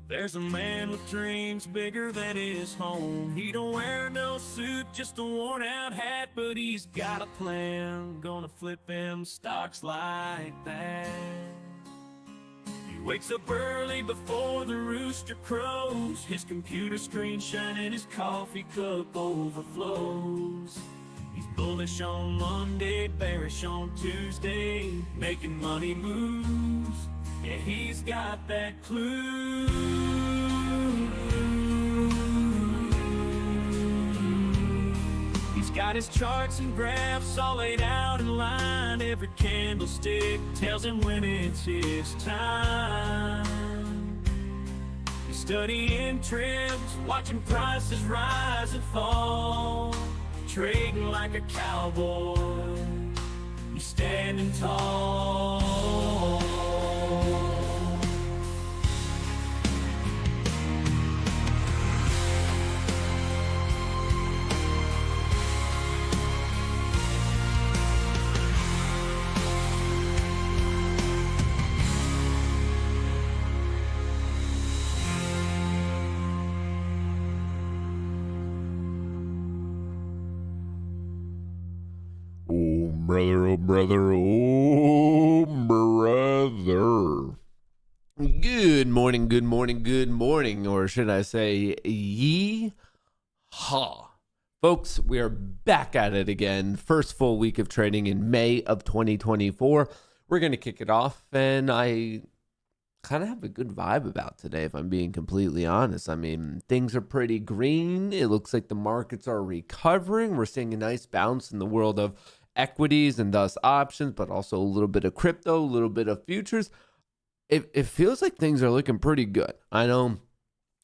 There's a man with dreams bigger than his home. He don't wear no suit, just a worn out hat, but he's got a plan. Gonna flip them stocks like that. He wakes up early before the rooster crows. His computer screen shining, his coffee cup overflows. He's bullish on Monday, bearish on Tuesday, making money moves. Yeah, he's got that clue. He's got his charts and graphs all laid out in line. Every candlestick tells him when it's his time. He's studying trends, watching prices rise and fall, trading like a cowboy. He's standing tall. Oh, brother, oh, brother, oh, brother. Good morning, good morning, good morning, or should I say, yee-haw. Folks, we are back at it again. First full week of trading in May of 2024. We're going to kick it off, and I kind of have a good vibe about today, if I'm being completely honest. I mean, things are pretty green. It looks like the markets are recovering. We're seeing a nice bounce in the world of equities and thus options, but also a little bit of crypto, a little bit of futures. It feels like things are looking pretty good. I know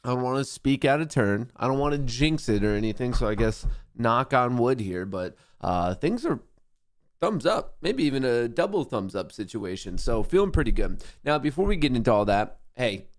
I don't want to speak out of turn. I don't want to jinx it or anything, so I guess knock on wood here, but things are thumbs up, maybe even a double thumbs up situation. So feeling pretty good. Now, before we get into all that, hey,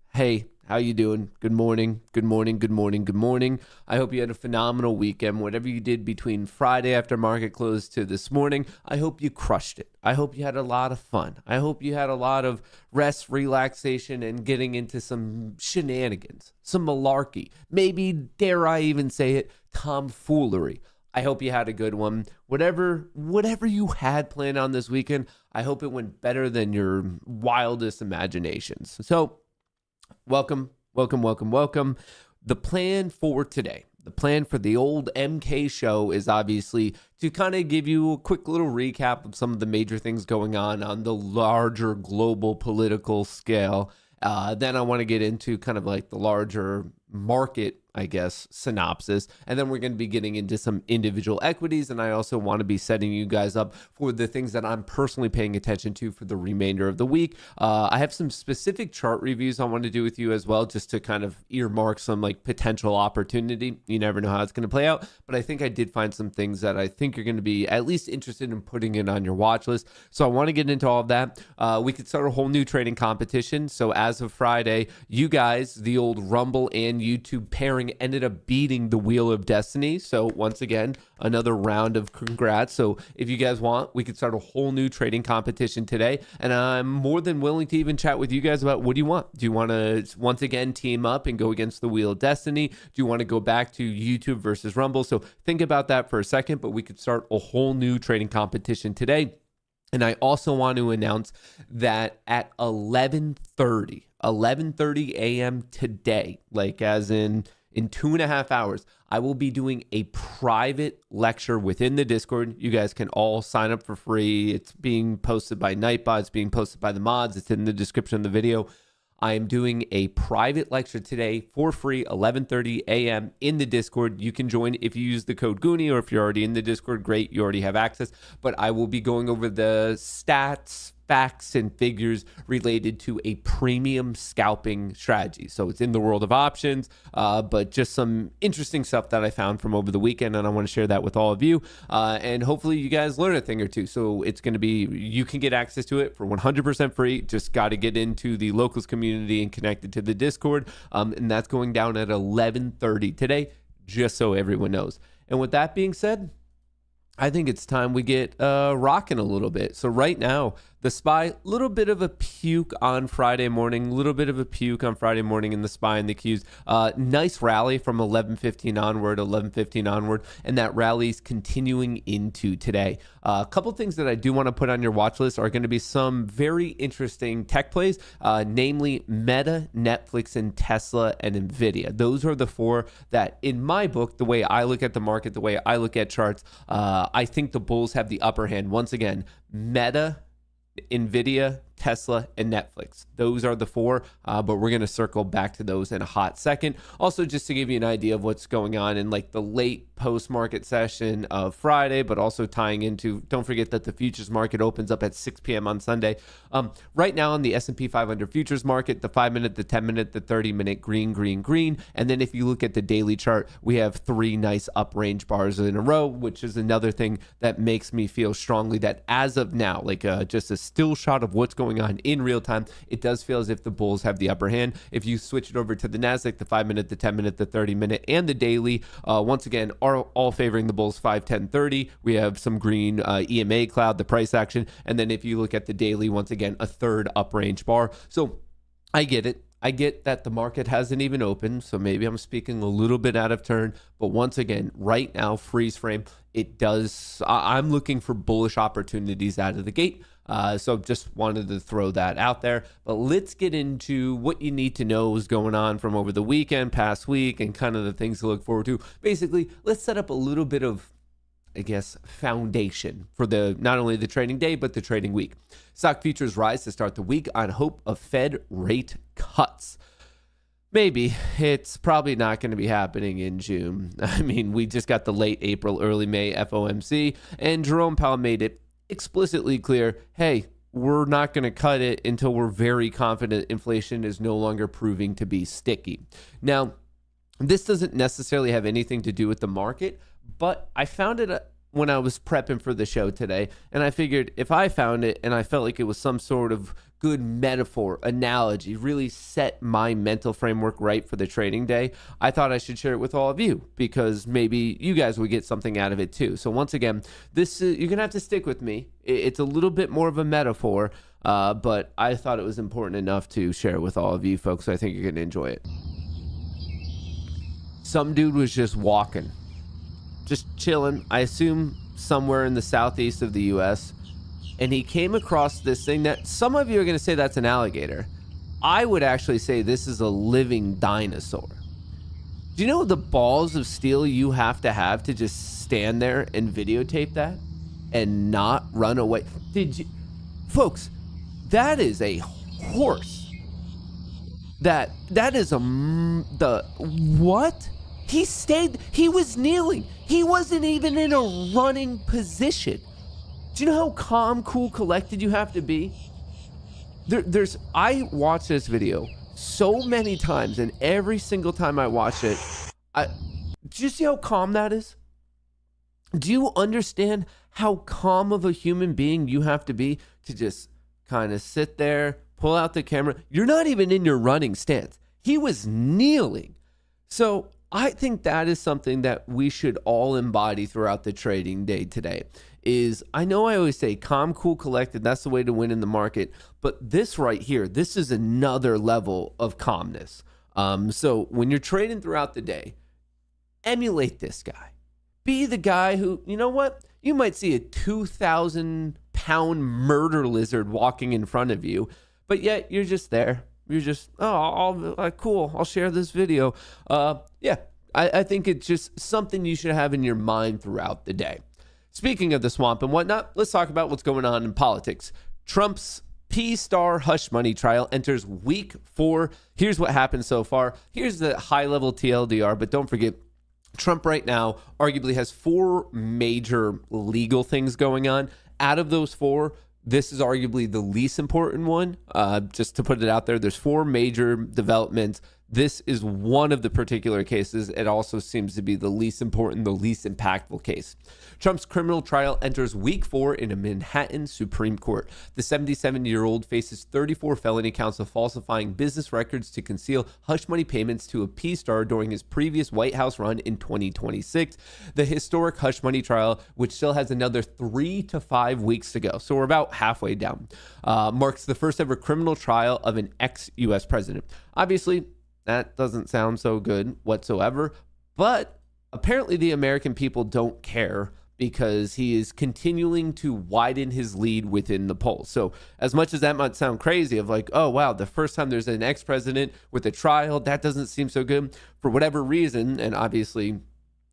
how you doing? Good morning, good morning, good morning, good morning. I hope you had a phenomenal weekend. Whatever you did between Friday after market close to this morning, I hope you crushed it. I hope you had a lot of fun. I hope you had a lot of rest, relaxation, and getting into some shenanigans, some malarkey. Maybe, dare I even say it, tomfoolery. I hope you had a good one. Whatever you had planned on this weekend, I hope it went better than your wildest imaginations. So, welcome. The plan for today, the plan for the old MK show is obviously to kind of give you a quick little recap of some of the major things going on the larger global political scale. Then I want to get into kind of like the larger market, I guess, synopsis. And then we're going to be getting into some individual equities. And I also want to be setting you guys up for the things that I'm personally paying attention to for the remainder of the week. I have some specific chart reviews I want to do with you as well, just to kind of earmark some like potential opportunity. You never know how it's going to play out, but I think I did find some things that I think you're going to be at least interested in putting it on your watch list. So I want to get into all of that. We could start a whole new trading competition. So as of Friday, you guys, the old Rumble and YouTube pairing, ended up beating the Wheel of Destiny. So once again, another round of congrats. So if you guys want, we could start a whole new trading competition today. And I'm more than willing to even chat with you guys about what do you want? Do you want to once again team up and go against the Wheel of Destiny? Do you want to go back to YouTube versus Rumble? So think about that for a second, but we could start a whole new trading competition today. And I also want to announce that at 11:30 a.m. today, like as in 2.5 hours, I will be doing a private lecture within the Discord. You guys can all sign up for free. It's being posted by Nightbot. It's being posted by the mods. It's in the description of the video. I am doing a private lecture today for free, 11:30 a.m. in the Discord. You can join if you use the code Goonie, or if you're already in the Discord, great, you already have access. But I will be going over the stats, facts, and figures related to a premium scalping strategy. So it's in the world of options, but just some interesting stuff that I found from over the weekend, and I want to share that with all of you. And hopefully you guys learn a thing or two. So it's going to be, you can get access to it for 100% free. Just got to get into the locals community and connected to the Discord. And that's going down at 11:30 today, just so everyone knows. And with that being said, I think it's time we get rocking a little bit. So right now, The SPY, little bit of a puke on Friday morning, in the SPY and the Qs. Nice rally from 11:15 onward, and that rally's continuing into today. A couple things that I do want to put on your watch list are going to be some very interesting tech plays, namely Meta, Netflix, and Tesla and Nvidia. Those are the four that, in my book, the way I look at the market, the way I look at charts, I think the bulls have the upper hand. Once again, Meta, Nvidia, Tesla, and Netflix. Those are the four, but we're going to circle back to those in a hot second. Also, just to give you an idea of what's going on in like the late post-market session of Friday, but also tying into, don't forget that the futures market opens up at 6 p.m. on Sunday. Right now on the S&P 500 futures market, the 5-minute, the 10-minute, the 30-minute, green. And then if you look at the daily chart, we have three nice up range bars in a row, which is another thing that makes me feel strongly that as of now, like just a still shot of what's going on in real time, it does feel as if the bulls have the upper hand. If you switch it over to the NASDAQ, the 5-minute, the 10-minute, the 30-minute, and the daily, once again, are all favoring the bulls 5, 10, 30. We have some green EMA cloud, the price action. And then if you look at the daily, once again, a third up range bar. So I get it. I get that the market hasn't even opened, so maybe I'm speaking a little bit out of turn. But once again, right now, freeze frame, I'm looking for bullish opportunities out of the gate. So just wanted to throw that out there. But let's get into what you need to know is going on from over the weekend, past week, and kind of the things to look forward to. Basically, let's set up a little bit of, I guess, foundation for not only the trading day, but the trading week. Stock futures rise to start the week on hope of Fed rate cuts. Maybe. It's probably not going to be happening in June. I mean, we just got the late April, early May FOMC, and Jerome Powell made it explicitly clear, hey, we're not going to cut it until we're very confident inflation is no longer proving to be sticky. Now, this doesn't necessarily have anything to do with the market, but I found it when I was prepping for the show today, and I figured if I found it and I felt like it was some sort of good metaphor, analogy, really set my mental framework right for the trading day, I thought I should share it with all of you because maybe you guys would get something out of it too. So once again, this you're going to have to stick with me. It's a little bit more of a metaphor, but I thought it was important enough to share it with all of you folks. So I think you're going to enjoy it. Some dude was just walking, just chilling, I assume somewhere in the southeast of the U.S., and he came across this thing that some of you are going to say that's an alligator. I would actually say this is a living dinosaur. Do you know the balls of steel you have to just stand there and videotape that and not run away? Folks, that is a horse. That is what? He was kneeling. He wasn't even in a running position. Do you know how calm, cool, collected you have to be? I watched this video so many times, and every single time I watch it, do you see how calm that is? Do you understand how calm of a human being you have to be to just kind of sit there, pull out the camera? You're not even in your running stance. He was kneeling. So I think that is something that we should all embody throughout the trading day today. I know I always say calm, cool, collected, that's the way to win in the market, but this right here, this is another level of calmness. So when you're trading throughout the day, emulate this guy. Be the guy who, you know what? You might see a 2,000-pound murder lizard walking in front of you, but yet you're just there. You're just, cool, I'll share this video. I think it's just something you should have in your mind throughout the day. Speaking of the swamp and whatnot, let's talk about what's going on in politics. Trump's P-Star hush money trial enters week 4. Here's what happened so far. Here's the high-level TLDR, but don't forget, Trump right now arguably has 4 major legal things going on. Out of those 4, this is arguably the least important one. Just to put it out there, there's 4 major developments this is one of the particular cases. It also seems to be the least important, the least impactful case. Trump's criminal trial enters week 4 in a Manhattan Supreme Court. The 77-year-old faces 34 felony counts of falsifying business records to conceal hush money payments to a P-star during his previous White House run in 2026. The historic hush money trial, which still has another 3 to 5 weeks to go, so we're about halfway down, marks the first ever criminal trial of an ex-U.S. president. Obviously, that doesn't sound so good whatsoever, but apparently the American people don't care, because he is continuing to widen his lead within the polls. So as much as that might sound crazy of like, oh, wow, the first time there's an ex-president with a trial, that doesn't seem so good for whatever reason. And obviously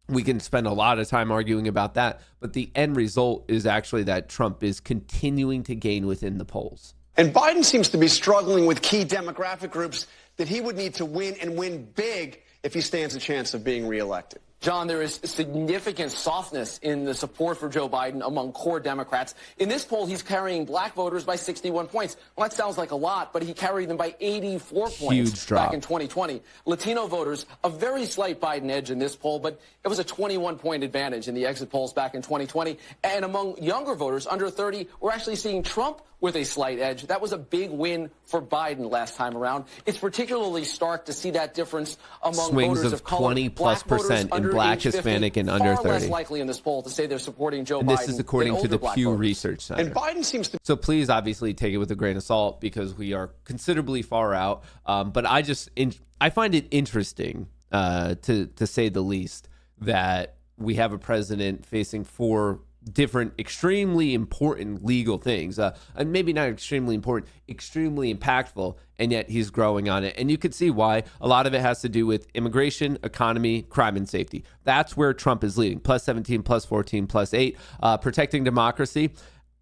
we can spend a lot of time arguing about that. But the end result is actually that Trump is continuing to gain within the polls. And Biden seems to be struggling with key demographic groups that he would need to win, and win big, if he stands a chance of being reelected. John, there is significant softness in the support for Joe Biden among core Democrats. In this poll, he's carrying black voters by 61 points. Well, that sounds like a lot, but he carried them by 84 points back in 2020. Latino voters, a very slight Biden edge in this poll, but it was a 21-point advantage in the exit polls back in 2020. And among younger voters, under 30, we're actually seeing Trump with a slight edge. That was a big win for Biden last time around. It's particularly stark to see that difference among swings voters of color. 20+% in black, Hispanic, and under 30. Far less likely in this poll to say they're supporting Joe Biden. And this is according to the Pew voters. Research Center. And Biden seems to... So please obviously take it with a grain of salt, because we are considerably far out. But I find it interesting, to say the least, that we have a president facing 4 different extremely important legal things, and maybe not extremely important, extremely impactful, and yet he's growing on it. And you could see why. A lot of it has to do with immigration, economy, crime, and safety. That's where Trump is leading, +17, +14, +8, protecting democracy.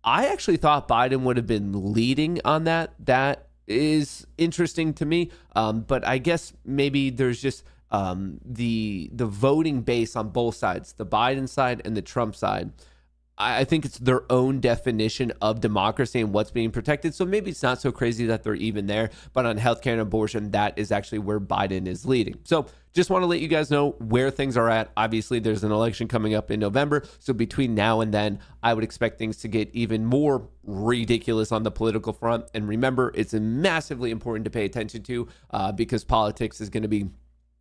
I actually thought Biden would have been leading on that. That is interesting to me, but I guess maybe there's just the voting base on both sides, the Biden side and the Trump side. I think it's their own definition of democracy and what's being protected. So maybe it's not so crazy that they're even there. But on healthcare and abortion, that is actually where Biden is leading. So just want to let you guys know where things are at. Obviously, there's an election coming up in November. So between now and then, I would expect things to get even more ridiculous on the political front. And remember, it's massively important to pay attention to, because politics is going to be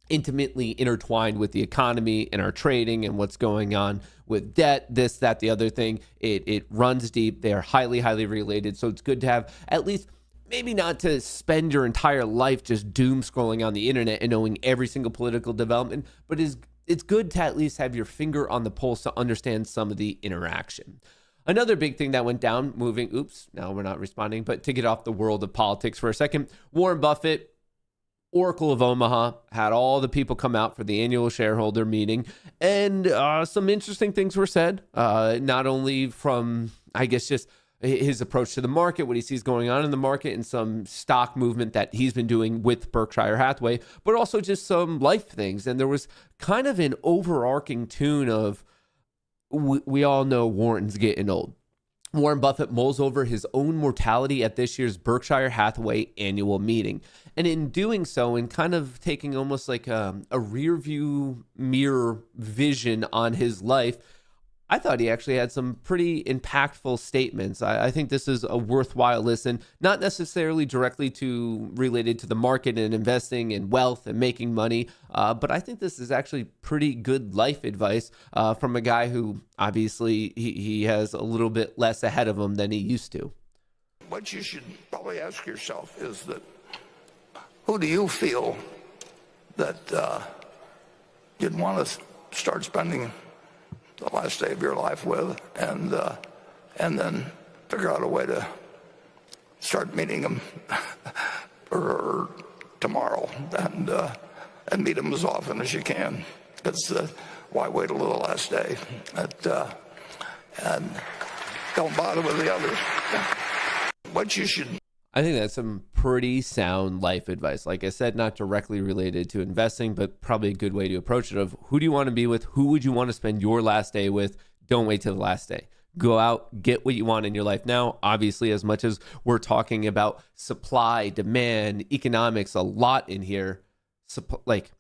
intimately intertwined with the economy and our trading and what's going on with debt, this, that, the other thing. It runs deep. They are highly, highly related. So it's good to have at least, maybe not to spend your entire life just doom scrolling on the internet and knowing every single political development, but it's good to at least have your finger on the pulse to understand some of the interaction. Another big thing that went down, now we're not responding, but to get off the world of politics for a second, Warren Buffett, Oracle of Omaha, had all the people come out for the annual shareholder meeting, and some interesting things were said, not only from, I guess, just his approach to the market, what he sees going on in the market, and some stock movement that he's been doing with Berkshire Hathaway, but also just some life things. And there was kind of an overarching tune of, we all know Warren's getting old. Warren Buffett mulls over his own mortality at this year's Berkshire Hathaway annual meeting. And in doing so, and kind of taking almost like a rear view mirror vision on his life, I thought he actually had some pretty impactful statements. I think this is a worthwhile listen, not necessarily directly related to the market and investing and wealth and making money, but I think this is actually pretty good life advice from a guy who obviously he has a little bit less ahead of him than he used to. What you should probably ask yourself is that, who do you feel that you'd want to start spending the last day of your life with, and then figure out a way to start meeting them or tomorrow, and meet them as often as you can. Because why wait till the last day? And don't bother with the others. What you should. I think that's some pretty sound life advice. Like I said, not directly related to investing, but probably a good way to approach it of who do you want to be with? Who would you want to spend your last day with? Don't wait till the last day. Go out, get what you want in your life now. Obviously, as much as we're talking about supply, demand, economics, a lot in here, like,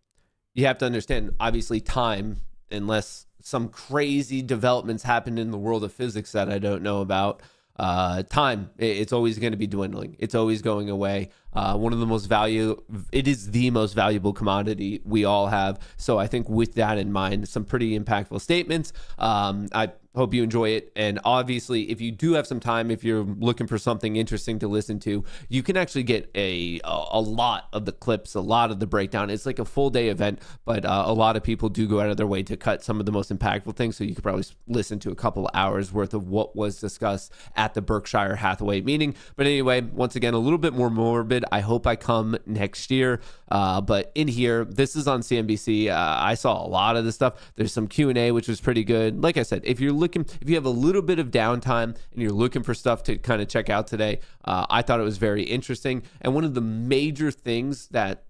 you have to understand, obviously, time, unless some crazy developments happen in the world of physics that I don't know about, it's always going to be dwindling. It's always going away. It is the most valuable commodity we all have. So I think with that in mind, some pretty impactful statements. I hope you enjoy it. And obviously, if you do have some time, if you're looking for something interesting to listen to, you can actually get a lot of the clips, a lot of the breakdown. It's like a full day event, but a lot of people do go out of their way to cut some of the most impactful things. So you could probably listen to a couple of hours worth of what was discussed at the Berkshire Hathaway meeting. But anyway, once again, a little bit more morbid. I hope I come next year. But in here, this is on CNBC. I saw a lot of this stuff. There's some Q&A, which was pretty good. Like I said, if you have a little bit of downtime and you're looking for stuff to kind of check out today, I thought it was very interesting. And one of the major things that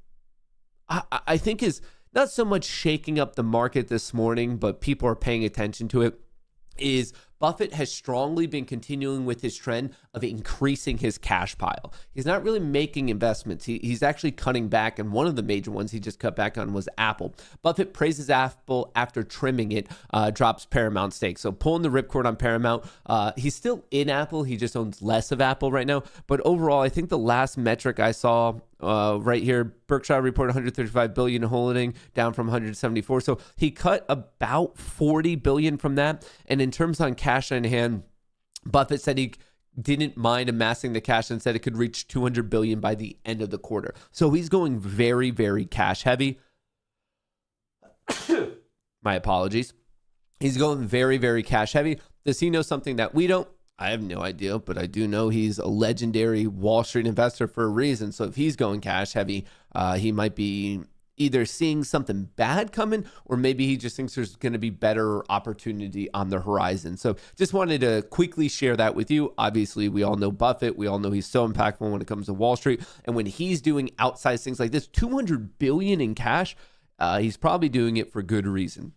I think is not so much shaking up the market this morning, but people are paying attention to it, is Buffett has strongly been continuing with his trend of increasing his cash pile. He's not really making investments. He's actually cutting back, and one of the major ones he just cut back on was Apple. Buffett praises Apple after trimming it, drops Paramount stake. So pulling the ripcord on Paramount. He's still in Apple. He just owns less of Apple right now. But overall, I think the last metric I saw right here, Berkshire reported 135 billion in holding, down from 174. So he cut about 40 billion from that. And in terms on cash in hand, Buffett said he didn't mind amassing the cash and said it could reach 200 billion by the end of the quarter. So he's going very, very cash heavy. My apologies. He's going very, very cash heavy. Does he know something that we don't? I have no idea, but I do know he's a legendary Wall Street investor for a reason. So if he's going cash heavy, he might be either seeing something bad coming, or maybe he just thinks there's going to be better opportunity on the horizon. So just wanted to quickly share that with you. Obviously, we all know Buffett. We all know he's so impactful when it comes to Wall Street. And when he's doing outsized things like this, 200 billion in cash, he's probably doing it for good reason.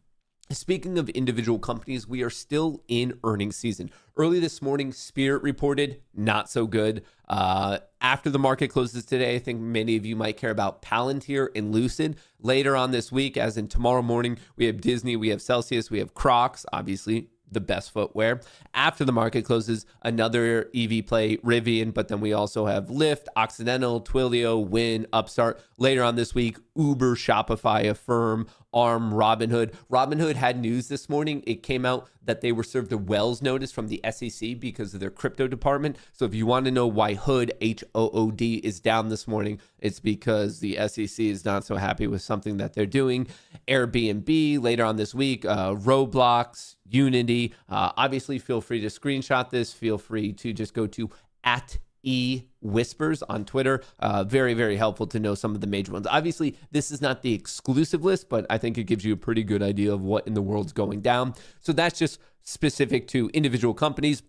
Speaking of individual companies, we are still in earnings season. Early this morning, Spirit reported not so good. After the market closes today, I think many of you might care about Palantir and Lucid. Later on this week, as in tomorrow morning, we have Disney, we have Celsius, we have Crocs, obviously the best footwear. After the market closes, another EV play, Rivian, but then we also have Lyft, Occidental, Twilio, Wynn, Upstart. Later on this week, Uber, Shopify, Affirm, Arm, Robinhood. Robinhood had news this morning. It came out that they were served a Wells notice from the SEC because of their crypto department. So if you want to know why Hood, H-O-O-D, is down this morning, it's because the SEC is not so happy with something that they're doing. Airbnb later on this week, Roblox, Unity. Obviously, feel free to screenshot this. Feel free to just go to @eWhispers on Twitter. Very, very helpful to know some of the major ones. Obviously, this is not the exclusive list, but I think it gives you a pretty good idea of what in the world's going down. So that's just specific to individual companies.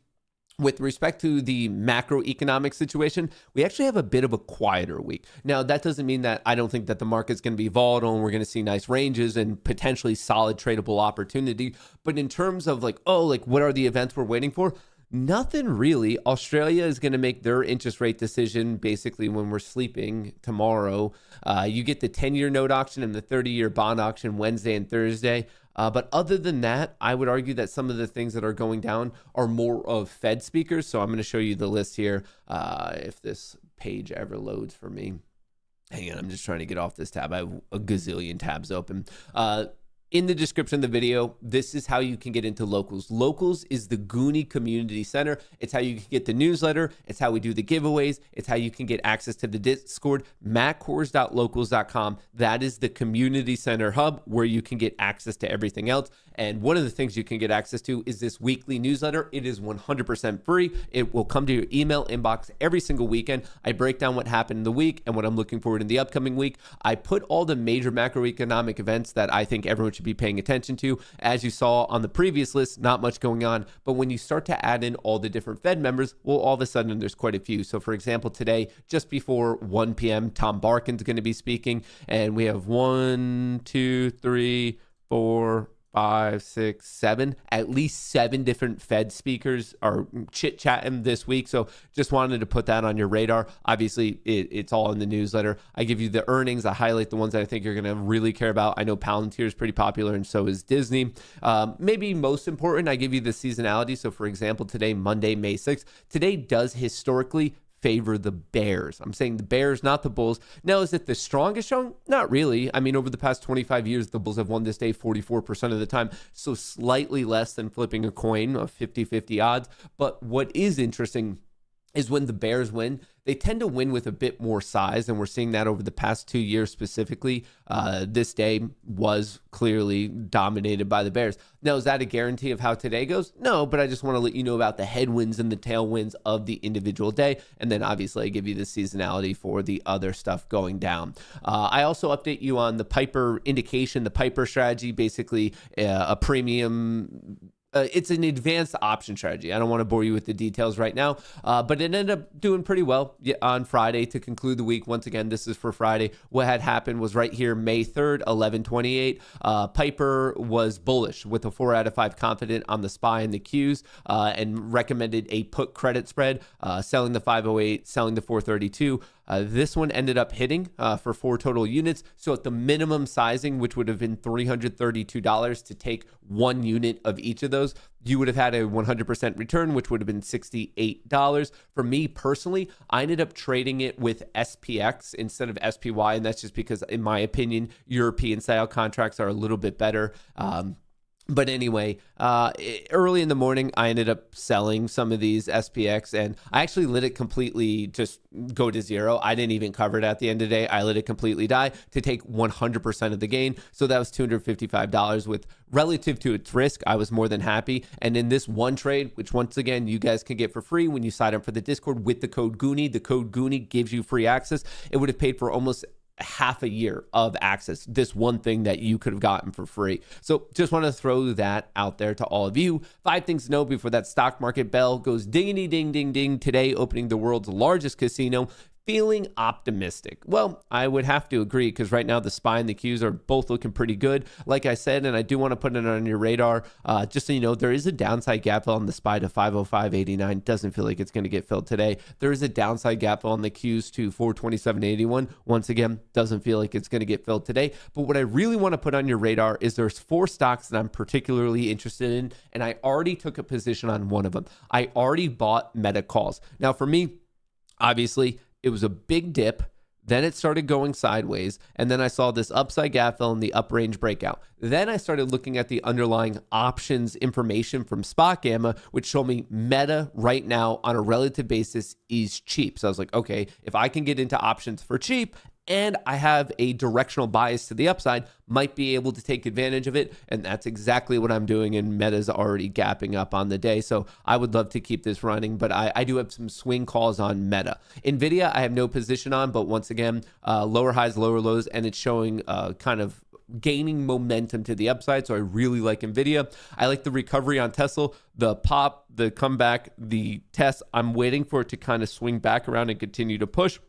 With respect to the macroeconomic situation, we actually have a bit of a quieter week. Now, that doesn't mean that I don't think that the market's going to be volatile and we're going to see nice ranges and potentially solid tradable opportunity. But in terms of what are the events we're waiting for? Nothing really. Australia is going to make their interest rate decision basically when we're sleeping tomorrow. You get the 10-year note auction and the 30-year bond auction Wednesday and Thursday. But other than that, I would argue that some of the things that are going down are more of Fed speakers. So I'm going to show you the list here if this page ever loads for me. Hang on, I'm just trying to get off this tab. I have a gazillion tabs open. In the description of the video, this is how you can get into Locals. Locals is the Goonie Community Center. It's how you can get the newsletter. It's how we do the giveaways. It's how you can get access to the Discord. MattKohrs.locals.com. That is the community center hub where you can get access to everything else. And one of the things you can get access to is this weekly newsletter. It is 100% free. It will come to your email inbox every single weekend. I break down what happened in the week and what I'm looking forward in the upcoming week. I put all the major macroeconomic events that I think everyone should be paying attention to. As you saw on the previous list, not much going on. But when you start to add in all the different Fed members, well, all of a sudden there's quite a few. So for example, today, just before 1 p.m., Tom Barkin's going to be speaking. And we have 1, 2, 3, 4, 5, 6, 7, at least 7 different Fed speakers are chit-chatting this week. So just wanted to put that on your radar. Obviously, it's all in the newsletter. I give you the earnings. I highlight the ones that I think you're going to really care about. I know Palantir is pretty popular, and so is Disney. Maybe most important, I give you the seasonality. So for example, today, Monday, May 6th, today does historically favor the Bears. I'm saying the Bears, not the Bulls. Now, is it the strongest showing? Not really. I mean, over the past 25 years, the Bulls have won this day 44% of the time, so slightly less than flipping a coin of 50-50 odds. But what is interesting is when the Bears win, they tend to win with a bit more size, and we're seeing that over the past 2 years specifically. This day was clearly dominated by the Bears. Now, is that a guarantee of how today goes? No, but I just want to let you know about the headwinds and the tailwinds of the individual day, and then obviously I give you the seasonality for the other stuff going down. I also update you on the Piper indication, the Piper strategy, basically a premium. It's an advanced option strategy. I don't want to bore you with the details right now, but it ended up doing pretty well on Friday to conclude the week. Once again, this is for Friday. What had happened was right here, May 3rd, 11:28. Piper was bullish with a 4 out of 5 confident on the SPY and the Qs, and recommended a put credit spread, selling the 508, selling the 432. This one ended up hitting for 4 total units. So at the minimum sizing, which would have been $332 to take 1 unit of each of those, you would have had a 100% return, which would have been $68. For me personally, I ended up trading it with SPX instead of SPY. And that's just because, in my opinion, European style contracts are a little bit better. But anyway, early in the morning, I ended up selling some of these SPX, and I actually let it completely just go to zero. I didn't even cover it at the end of the day. I let it completely die to take 100% of the gain. So that was $255 with relative to its risk. I was more than happy. And in this one trade, which once again, you guys can get for free when you sign up for the Discord with the code Goonie. The code Goonie gives you free access. It would have paid for almost half a year of access, this one thing that you could have gotten for free. So just want to throw that out there to all of you. 5 things to know before that stock market bell goes dingity ding ding ding. Today opening the world's largest casino. Feeling optimistic? Well, I would have to agree, because right now the SPY and the Qs are both looking pretty good. Like I said, and I do want to put it on your radar, just so you know, there is a downside gap on the SPY to 505.89. Doesn't feel like it's going to get filled today. There is a downside gap on the Qs to 427.81. Once again, doesn't feel like it's going to get filled today. But what I really want to put on your radar is there's 4 stocks that I'm particularly interested in, and I already took a position on one of them. I already bought Meta calls. Now, for me, obviously, it was a big dip, then it started going sideways, and then I saw this upside gap fill in the up range breakout. Then I started looking at the underlying options information from Spot Gamma, which showed me Meta right now on a relative basis is cheap. So I was like, okay, if I can get into options for cheap and I have a directional bias to the upside, might be able to take advantage of it. And that's exactly what I'm doing. And Meta's already gapping up on the day. So I would love to keep this running, but I do have some swing calls on Meta. NVIDIA, I have no position on, but once again, lower highs, lower lows, and it's showing kind of gaining momentum to the upside. So I really like NVIDIA. I like the recovery on Tesla, the pop, the comeback, the test. I'm waiting for it to kind of swing back around and continue to push.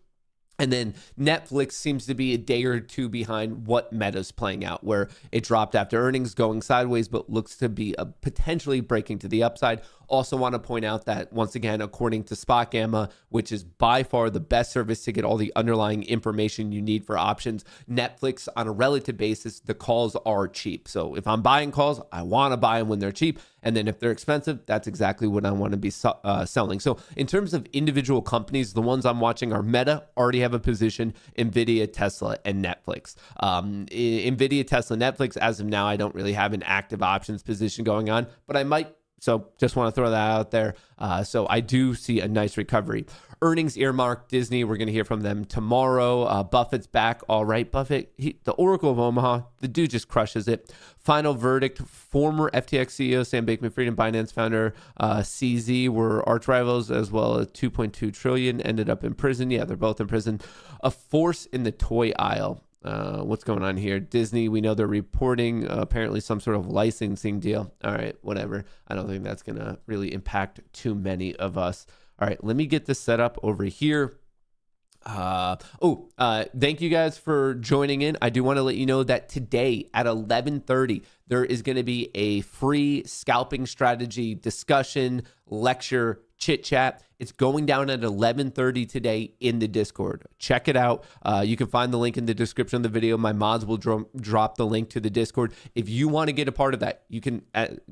And then Netflix seems to be a day or two behind what Meta's playing out, where it dropped after earnings, going sideways, but looks to be potentially breaking to the upside. Also want to point out that, once again, according to Spot Gamma, which is by far the best service to get all the underlying information you need for options, Netflix, on a relative basis, the calls are cheap. So if I'm buying calls, I want to buy them when they're cheap. And then if they're expensive, that's exactly what I want to be selling. So in terms of individual companies, the ones I'm watching are Meta, already have a position, NVIDIA, Tesla, and Netflix. NVIDIA, Tesla, Netflix, as of now, I don't really have an active options position going on, but I might. So just want to throw that out there. So I do see a nice recovery. Earnings earmark, Disney, we're going to hear from them tomorrow. Buffett's back. All right, Buffett, the Oracle of Omaha, the dude just crushes it. Final verdict, former FTX CEO Sam Bankman-Fried and Binance founder CZ were arch rivals, as well as $2.2 trillion, ended up in prison. Yeah, they're both in prison. A force in the toy aisle. What's going on here? Disney, we know they're reporting apparently some sort of licensing deal. All right, whatever. I don't think that's going to really impact too many of us. All right, let me get this set up over here. Thank you guys for joining in. I do want to let you know that today at 11:30, there is going to be a free scalping strategy discussion, lecture, chit chat. It's going down at 11:30 today in the Discord. Check it out. You can find the link in the description of the video. My mods will drop the link to the Discord. If you want to get a part of that, you can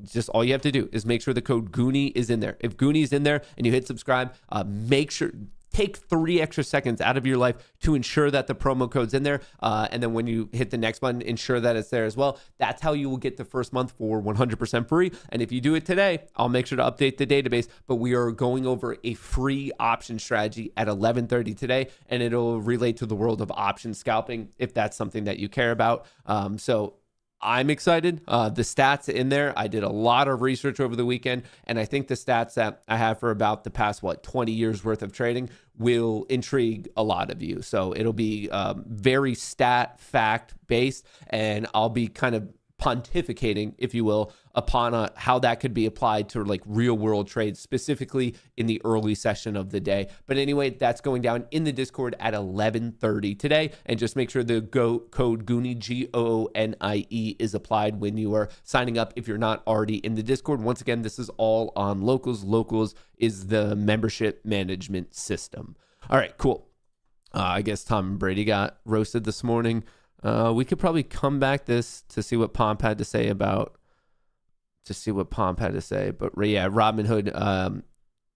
just, all you have to do is make sure the code Goonie is in there. If Goonie is in there and you hit subscribe, make sure, take 3 extra seconds out of your life to ensure that the promo code's in there. And then when you hit the next button, ensure that it's there as well. That's how you will get the first month for 100% free. And if you do it today, I'll make sure to update the database. But we are going over a free option strategy at 11:30 today, and it'll relate to the world of option scalping if that's something that you care about. So I'm excited. The stats in there, I did a lot of research over the weekend, and I think the stats that I have for about the past, 20 years worth of trading will intrigue a lot of you. So it'll be very stat fact based, and I'll be kind of pontificating, if you will, upon how that could be applied to like real world trades, specifically in the early session of the day. But anyway, that's going down in the Discord at 11:30 today. And just make sure the code Goonie, GOONIE, is applied when you are signing up if you're not already in the Discord. Once again, this is all on Locals. Locals is the membership management system. All right, cool. I guess Tom Brady got roasted this morning. We could probably come back this to see what Pomp had to say about, But yeah, Robinhood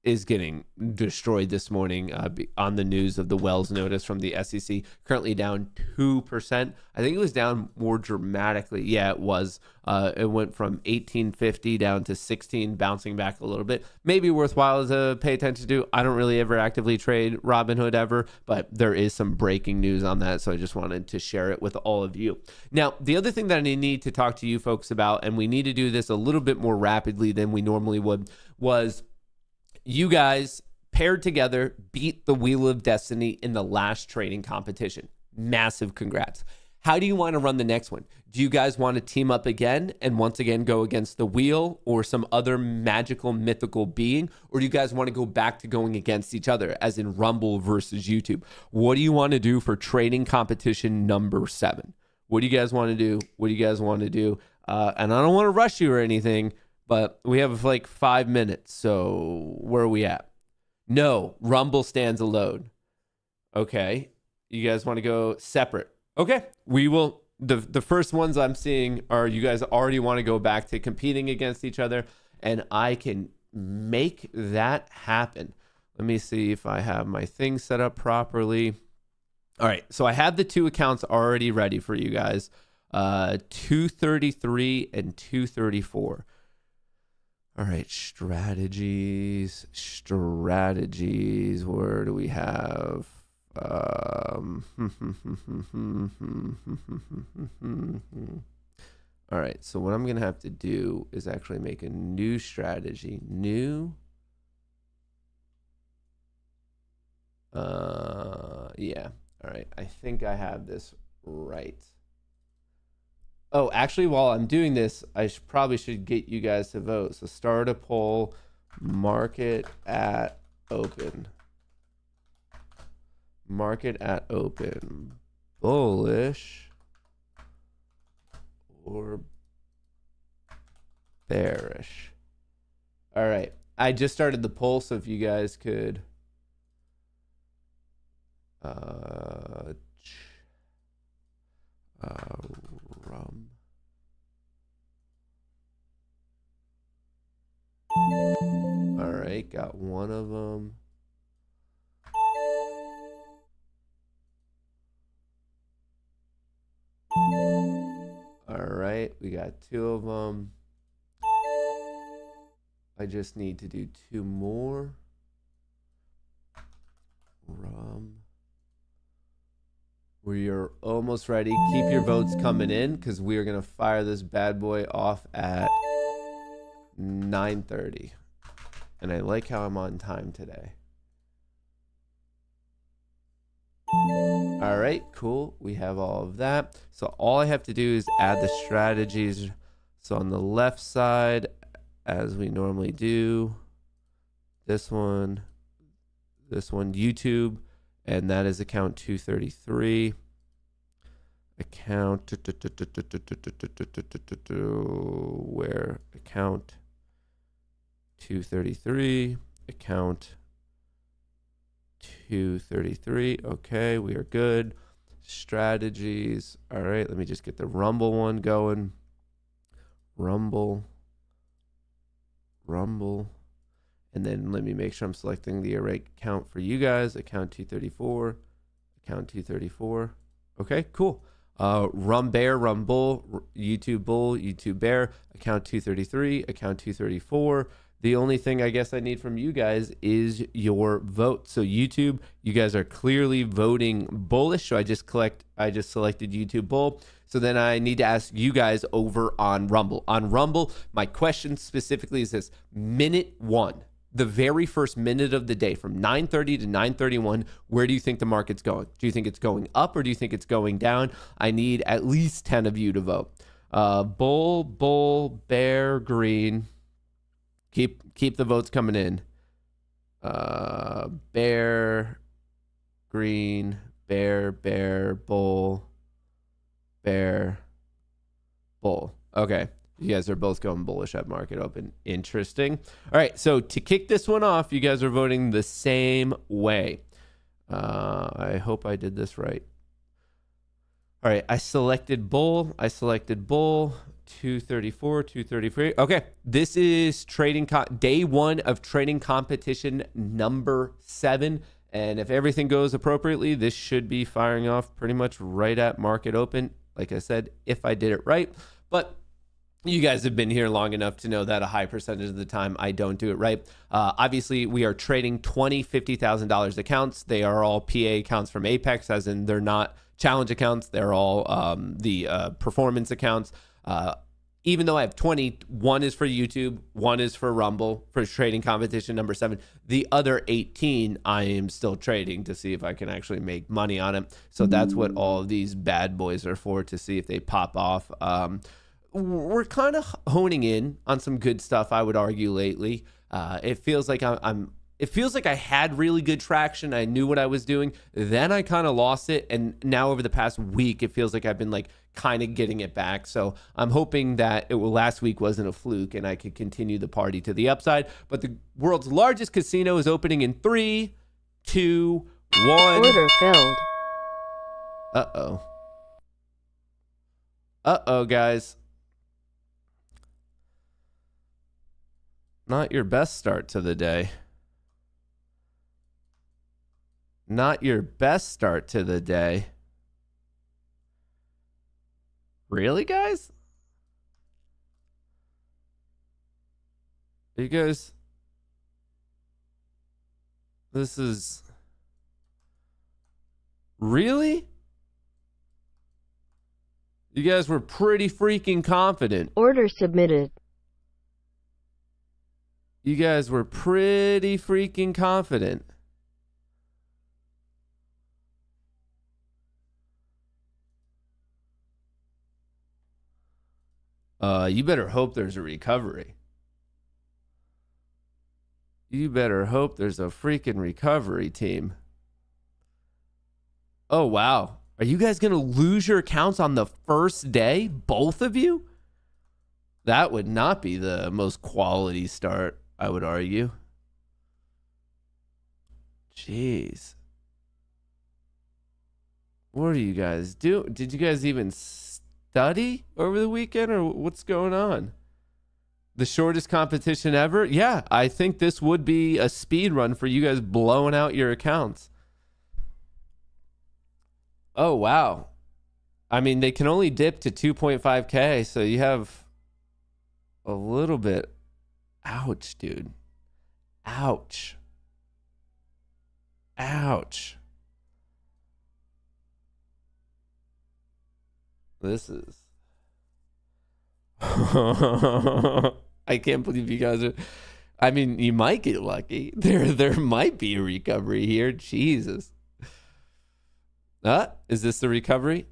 is getting destroyed this morning on the news of the Wells notice from the SEC, currently down 2%. I think it was down more dramatically. Yeah, it was. It went from 1850 down to 16, bouncing back a little bit. Maybe worthwhile to pay attention to. I don't really ever actively trade Robinhood ever, but there is some breaking news on that, so I just wanted to share it with all of you. Now, the other thing that I need to talk to you folks about, and we need to do this a little bit more rapidly than we normally would, was you guys paired together, beat the Wheel of Destiny in the last trading competition. Massive congrats. How do you want to run the next one? Do you guys want to team up again and once again go against the wheel or some other magical, mythical being? Or do you guys want to go back to going against each other, as in Rumble versus YouTube? What do you want to do for trading competition number 7? What do you guys want to do? And I don't want to rush you or anything, but we have like 5 minutes. So where are we at? No, Rumble stands alone. Okay. You guys want to go separate? Okay. We will. The first ones I'm seeing are you guys already want to go back to competing against each other, and I can make that happen. Let me see if I have my thing set up properly. All right. So I have the 2 accounts already ready for you guys. 233 and 234. All right, strategies. Where do we have? All right, so what I'm going to have to do is actually make a new strategy. Yeah. All right, I think I have this right. Oh, actually, while I'm doing this, I probably should get you guys to vote. So start a poll, market at open. Bullish or bearish? All right. I just started the poll, so if you guys could... All right, got one of them. All right, we got 2 of them. I just need to do 2 more. We are almost ready. Keep your votes coming in because we are going to fire this bad boy off at 9:30. And I like how I'm on time today. All right, cool. We have all of that. So all I have to do is add the strategies. So on the left side, as we normally do, this one, YouTube, and that is account 233. Account where account 233, account 233. Okay, we are good. Strategies. All right, let me just get the Rumble one going. Rumble. And then let me make sure I'm selecting the right account for you guys. Account 234. Account 234. Okay, cool. Rum Bear, Rum Bull, YouTube Bear, account 233, account 234. The only thing I guess I need from you guys is your vote. So YouTube, you guys are clearly voting bullish. So I just selected YouTube Bull. So then I need to ask you guys over on Rumble. On Rumble, my question specifically is this: minute one, the very first minute of the day from 9:30 to 9:31, where do you think the market's going? Do you think it's going up or do you think it's going down? I need at least 10 of you to vote. Bull, bear, green. Keep the votes coming in. Bear, green, bear, bull, bear, bull. Okay. You guys are both going bullish at market open. Interesting. All right. So to kick this one off, you guys are voting the same way. I hope I did this right. All right. I selected bull. 234, 233. Okay. This is day one of trading competition number 7. And if everything goes appropriately, this should be firing off pretty much right at market open. Like I said, if I did it right. But you guys have been here long enough to know that a high percentage of the time I don't do it right. Obviously, we are trading $20,000, $50,000 accounts. They are all PA accounts from Apex, as in they're not challenge accounts. They're all the performance accounts. Even though I have 20, one is for YouTube, one is for Rumble for trading competition number 7. The other 18, I am still trading to see if I can actually make money on it. So that's what all of these bad boys are for, to see if they pop off. We're kind of honing in on some good stuff, I would argue, lately. It feels like it feels like I had really good traction. I knew what I was doing. Then I kind of lost it. And now over the past week, it feels like I've been kind of getting it back. So I'm hoping that last week wasn't a fluke and I could continue the party to the upside. But the world's largest casino is opening in 3, 2, 1. Order filled. Uh-oh, guys. Not your best start to the day. Not your best start to the day. Really, guys? You guys... This is... Really? You guys were pretty freaking confident. Order submitted. You guys were pretty freaking confident. You better hope there's a recovery. You better hope there's a freaking recovery, team. Oh, wow. Are you guys going to lose your accounts on the first day? Both of you? That would not be the most quality start, I would argue. Jeez. What do you guys do? Did you guys even study over the weekend, or what's going on? The shortest competition ever? Yeah, I think this would be a speed run for you guys blowing out your accounts. Oh, wow. I mean, they can only dip to 2.5K, so you have a little bit. Ouch, dude. Ouch. Ouch. This is... I can't believe you guys are... I mean, you might get lucky. There might be a recovery here. Jesus. Is this the recovery?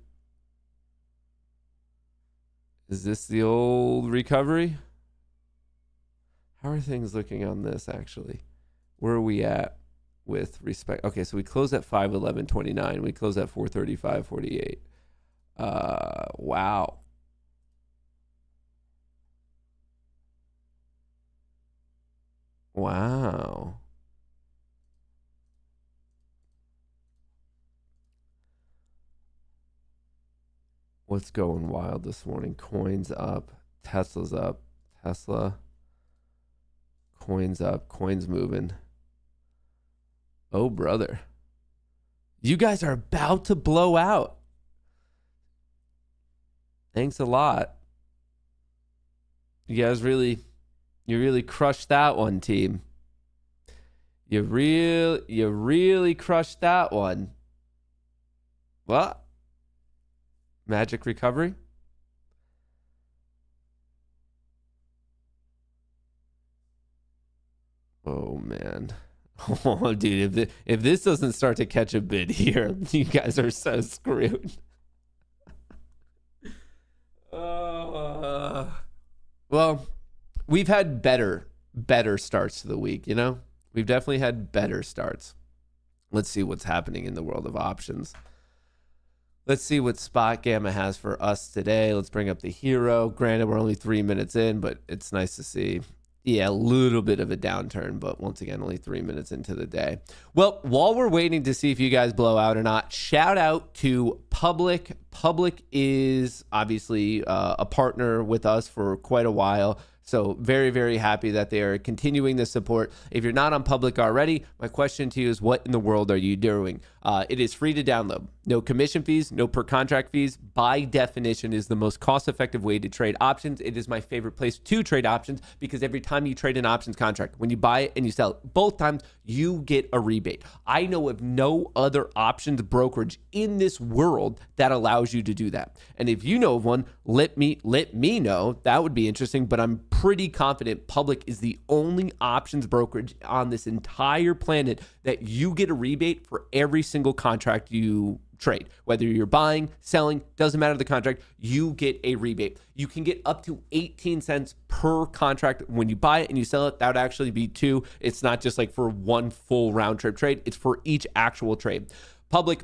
Is this the old recovery? How are things looking on this, actually? Where are we at? with respect. Okay, so we close at 5:11:29. We close at 4:35:48. Wow. Wow. What's going wild this morning? Coins up, Tesla's up, Tesla, coins up, coins moving. Oh, brother. You guys are about to blow out. Thanks a lot. You guys really crushed that one, team. You really crushed that one. What? Magic recovery? Oh, man. Oh, dude, if this doesn't start to catch a bid here, you guys are so screwed. Well, we've had better starts to the week, you know? We've definitely had better starts. Let's see what's happening in the world of options. Let's see what Spot Gamma has for us today. Let's bring up the hero. Granted, we're only 3 minutes in, but it's nice to see. Yeah, a little bit of a downturn, but once again, only 3 minutes into the day. Well, while we're waiting to see if you guys blow out or not, shout out to Public. Public is obviously a partner with us for quite a while. So very, very happy that they are continuing the support. If you're not on Public already, my question to you is, what in the world are you doing? It is free to download. No commission fees, no per contract fees. By definition, is the most cost-effective way to trade options. It is my favorite place to trade options because every time you trade an options contract, when you buy it and you sell it, both times you get a rebate. I know of no other options brokerage in this world that allows you to do that. And if you know of one, let me know. That would be interesting, but I'm pretty confident Public is the only options brokerage on this entire planet that you get a rebate for every single contract you trade. Whether you're buying, selling, doesn't matter the contract, you get a rebate. You can get up to 18 cents per contract when you buy it and you sell it. That would actually be 2. It's not just like for one full round trip trade. It's for each actual trade. Public,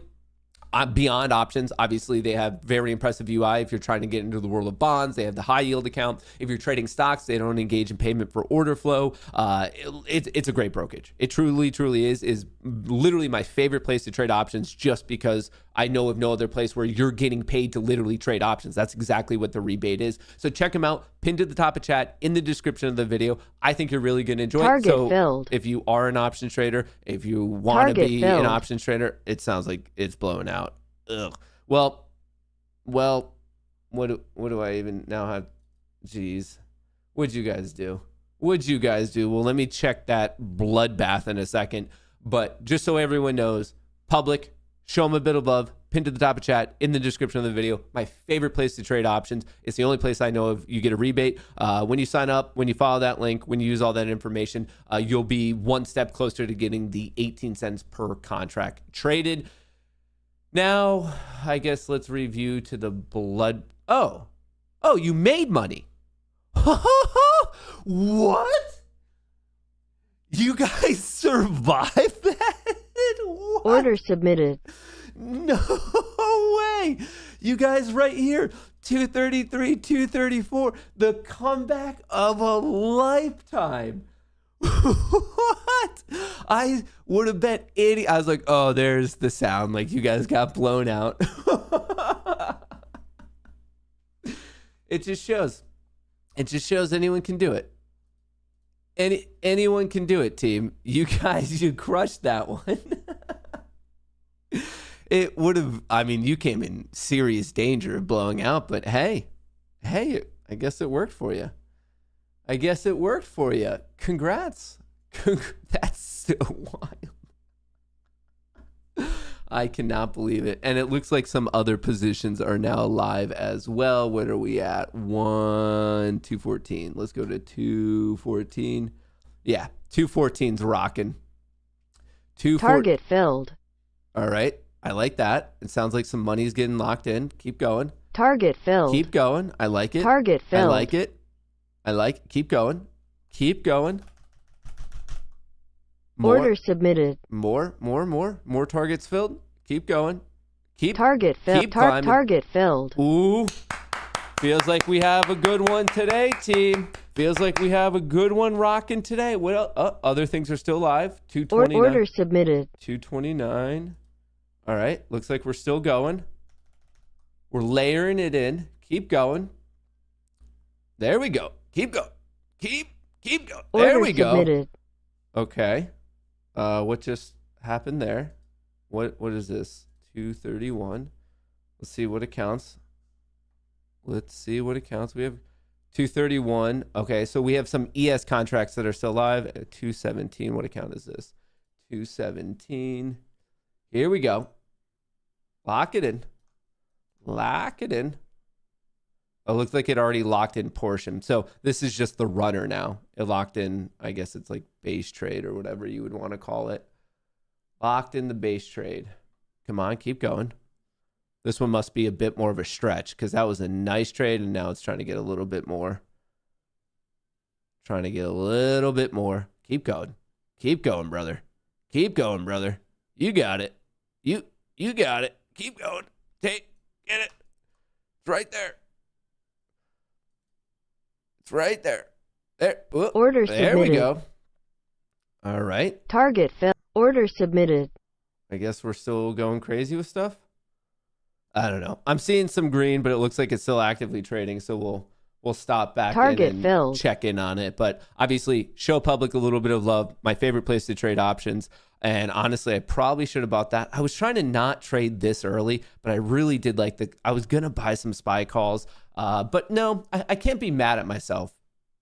beyond options, obviously they have very impressive UI. If you're trying to get into the world of bonds, they have the high yield account. If you're trading stocks, they don't engage in payment for order flow. It's a great brokerage. It truly is literally my favorite place to trade options, just because I know of no other place where you're getting paid to literally trade options. That's exactly what the rebate is. So check them out. Pinned at the top of chat, in the description of the video. I think you're really going to enjoy it. So filled. If you are an options trader, if you want to be an options trader, it sounds like it's blowing out. Ugh. Well, what do I even now have? Jeez. What'd you guys do? Well, let me check that bloodbath in a second. But just so everyone knows, Public, show them a bit above, pinned to the top of chat, in the description of the video. My favorite place to trade options. It's the only place I know of you get a rebate. When you sign up, when you follow that link, when you use all that information, you'll be one step closer to getting the 18 cents per contract traded. Now, I guess let's review to the blood. Oh, you made money. What? You guys survived that? What? Order submitted. No way. You guys right here, 233, 234, the comeback of a lifetime. What? I would have bet I was like, oh, there's the sound. Like, you guys got blown out. It just shows anyone can do it. Anyone can do it, team. You guys, you crushed that one. It would have, you came in serious danger of blowing out, but hey, I guess it worked for you. Congrats. That's so wild. I cannot believe it. And it looks like some other positions are now live as well. What are we at? 214. Let's go to 214. Yeah, 214's rocking. Target filled. All right. I like that. It sounds like some money's getting locked in. Keep going. Target filled. Keep going. I like it. Target filled. I like it. Keep going. Order submitted. More targets filled. Keep going. Target filled. Keep climbing. Target filled. Ooh. Feels like we have a good one today, team. Feels like we have a good one rocking today. What else? Other things are still live. 229. Order submitted. 229. All right. Looks like we're still going. We're layering it in. Keep going. There we go. Keep going. Keep going. There we go. Submitted. Okay. What just happened there? What is this? 231. Let's see what it counts. We have 231. Okay, so we have some ES contracts that are still live. 217. What account is this? 217. Here we go. Lock it in. Oh, looks like it already locked in portion. So this is just the runner now. It locked in, I guess it's like base trade or whatever you would want to call it. Locked in the base trade. Come on, keep going. This one must be a bit more of a stretch because that was a nice trade and now it's trying to get a little bit more. Keep going. Keep going, brother. You got it. You got it. Keep going. Get it. It's right there. There. Whoop. Order submitted. There we go. All right. Target filled. Order submitted. I guess we're still going crazy with stuff. I don't know. I'm seeing some green, but it looks like it's still actively trading. So we'll stop back in and check in on it. But obviously, show public a little bit of love. My favorite place to trade options. And honestly, I probably should have bought that. I was trying to not trade this early, but I really did I was going to buy some SPY calls. But no, I can't be mad at myself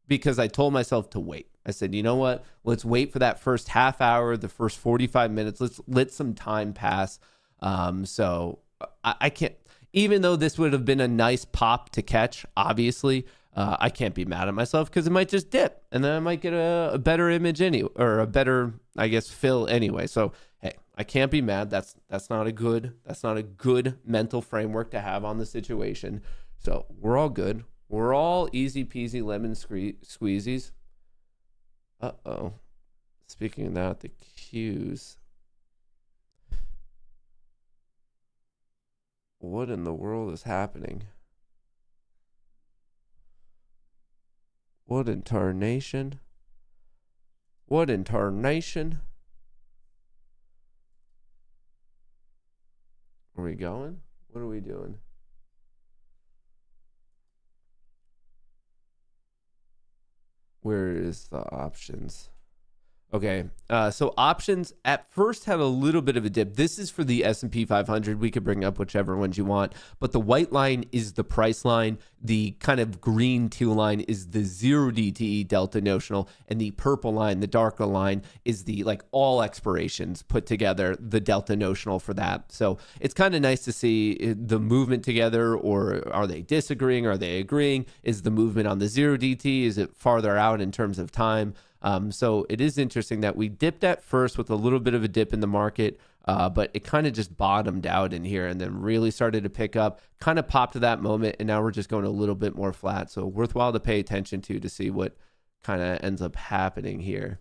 because I told myself to wait. I said, you know what? Let's wait for that first half hour, the first 45 minutes. Let's let some time pass. So I can't, even though this would have been a nice pop to catch, obviously, I can't be mad at myself because it might just dip and then I might get a better image or a better, I guess, fill anyway. So, hey, I can't be mad. That's not a good mental framework to have on the situation. So we're all good. We're all easy peasy lemon squeezies. Uh-oh. Speaking of that, the Qs. What in the world is happening? What in tarnation? Are we going? What are we doing? Where is the options? Okay, so options at first had a little bit of a dip. This is for the S&P 500. We could bring up whichever ones you want, but the white line is the price line. The kind of green teal line is the 0 DTE delta notional, and the purple line, the darker line, is the all expirations put together, the delta notional for that. So it's kind of nice to see the movement together, or are they disagreeing? Are they agreeing? Is the movement on the 0 DT? Is it farther out in terms of time? So it is interesting that we dipped at first with a little bit of a dip in the market, but it kind of just bottomed out in here and then really started to pick up, kind of popped to that moment, and now we're just going a little bit more flat. So worthwhile to pay attention to see what kind of ends up happening here.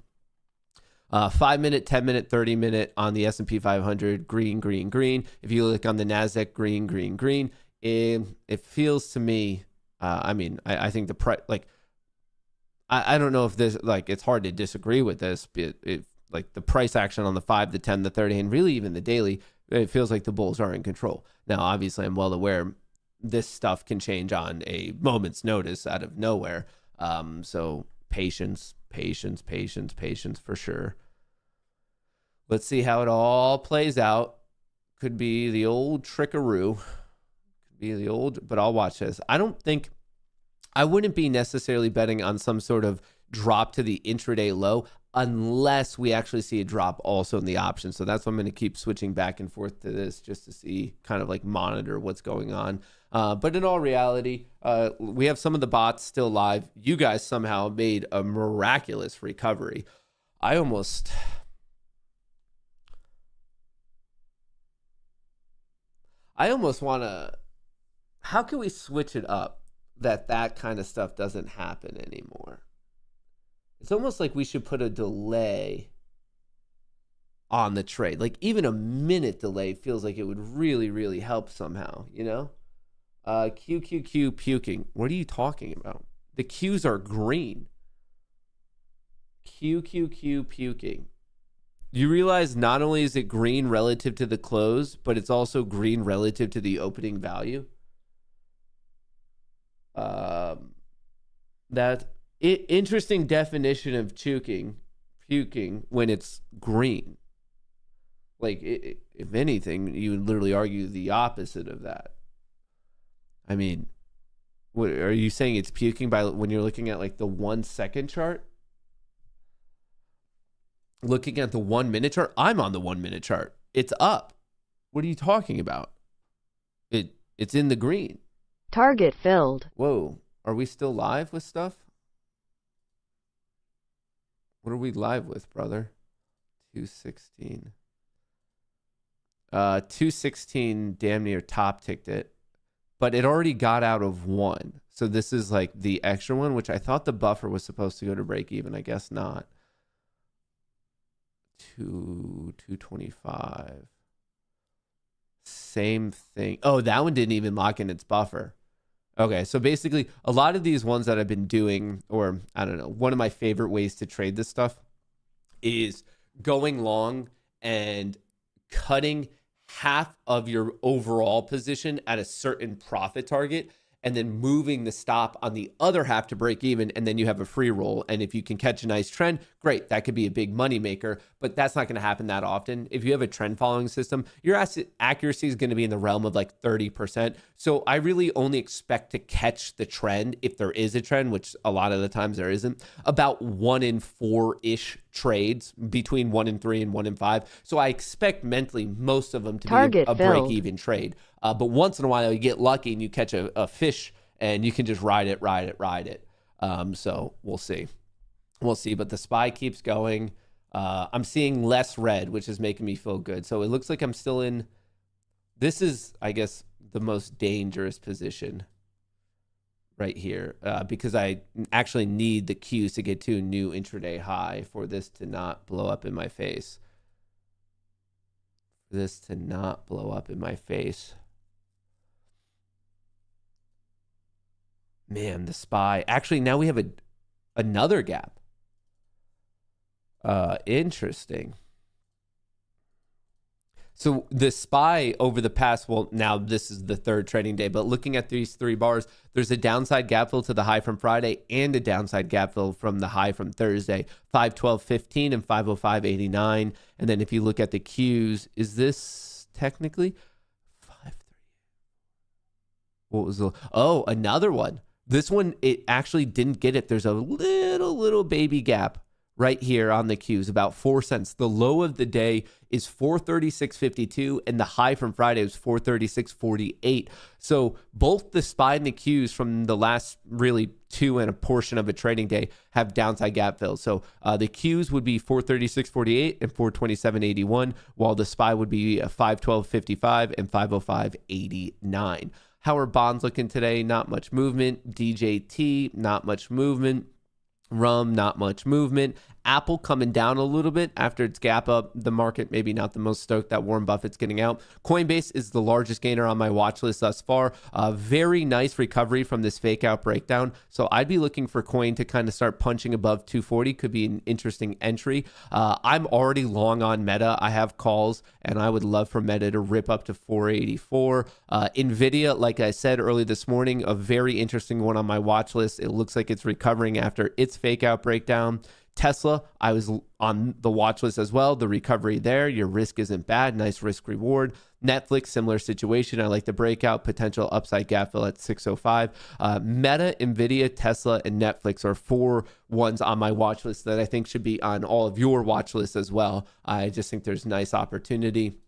5 minute, 10 minute, 30 minute on the S&P 500, green. If you look on the NASDAQ, green. It feels to me, I think the price, I don't know if this, it's hard to disagree with this, but the price action on the 5, the 10, the 30, and really even the daily, it feels like the bulls are in control. Now, obviously, I'm well aware this stuff can change on a moment's notice out of nowhere. So patience for sure. Let's see how it all plays out. Could be the old trickaroo. But I'll watch this. I wouldn't be necessarily betting on some sort of drop to the intraday low unless we actually see a drop also in the options. So that's why I'm going to keep switching back and forth to this just to see, kind of monitor what's going on. But in all reality, we have some of the bots still live. You guys somehow made a miraculous recovery. I almost want to, how can we switch it up that kind of stuff doesn't happen anymore? It's almost like we should put a delay on the trade. Like even a minute delay feels like it would really, really help somehow, you know? QQQ puking. What are you talking about? The Qs are green. QQQ puking. You realize not only is it green relative to the close, but it's also green relative to the opening value. Interesting definition of puking when it's green. Like, if anything, you would literally argue the opposite of that. I mean, what are you saying? It's puking by when you're looking at like the 1 second chart? Looking at the 1 minute chart? I'm on the 1 minute chart. It's up. What are you talking about? It's in the green. Target filled. Whoa. Are we still live with stuff? What are we live with, brother? 216. 216 damn near top ticked it. But it already got out of 1. So this is like the extra one, which I thought the buffer was supposed to go to break even. I guess not. 225. Same thing. Oh, that one didn't even lock in its buffer. Okay, so basically a lot of these ones that I've been doing, or I don't know, one of my favorite ways to trade this stuff is going long and cutting half of your overall position at a certain profit target and then moving the stop on the other half to break even, and then you have a free roll. And if you can catch a nice trend, great, that could be a big money maker, but that's not going to happen that often. If you have a trend following system, your asset accuracy is going to be in the realm of like 30%. So I really only expect to catch the trend, if there is a trend, which a lot of the times there isn't, about 1 in 4-ish trades, between 1 in 3 and 1 in 5. So I expect mentally most of them to be a break-even trade. But once in a while you get lucky and you catch a fish and you can just ride it. So we'll see. But the SPY keeps going. I'm seeing less red, which is making me feel good. So it looks like I'm still in, this is, I guess, the most dangerous position right here, because I actually need the Qs to get to a new intraday high for this to not blow up in my face. Man, the SPY. Actually, now we have another gap. Interesting. So the SPY over the past, well, now this is the third trading day, but looking at these 3 bars, there's a downside gap fill to the high from Friday and a downside gap fill from the high from Thursday, 512.15 and 505.89. And then if you look at the Qs, is this technically 538? What was the, oh, another one. This one, it actually didn't get it. There's a little baby gap right here on the Qs, about 4 cents. The low of the day is 436.52, and the high from Friday was 436.48. So both the SPY and the Qs from the last really 2 and a portion of a trading day have downside gap fills. So the Qs would be 436.48 and 427.81, while the SPY would be 512.55 and 505.89. How are bonds looking today? Not much movement. DJT, not much movement. Rum, not much movement. Apple coming down a little bit after its gap up. The market maybe not the most stoked that Warren Buffett's getting out. Coinbase is the largest gainer on my watch list thus far. A very nice recovery from this fake out breakdown. So I'd be looking for coin to kind of start punching above 240. Could be an interesting entry. I'm already long on Meta. I have calls, and I would love for Meta to rip up to 484. Nvidia, like I said early this morning, a very interesting one on my watch list. It looks like it's recovering after its fake out breakdown. Tesla, I was on the watch list as well. The recovery there, your risk isn't bad. Nice risk reward. Netflix, similar situation. I like the breakout, potential upside gap fill at 605. Meta, Nvidia, Tesla, and Netflix are 4 ones on my watch list that I think should be on all of your watch lists as well. I just think there's nice opportunity.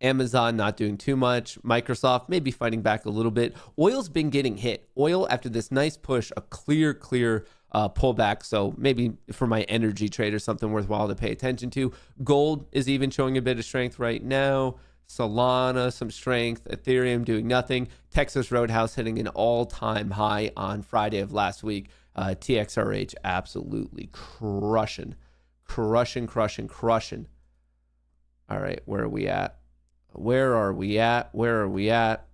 Amazon not doing too much. Microsoft maybe fighting back a little bit. Oil's been getting hit. Oil, after this nice push, a clear pullback. So maybe for my energy trade or something worthwhile to pay attention to. Gold is even showing a bit of strength right now. Solana, some strength. Ethereum doing nothing. Texas Roadhouse hitting an all-time high on Friday of last week. TXRH absolutely crushing. All right, where are we at? Where are we at? Where are we at?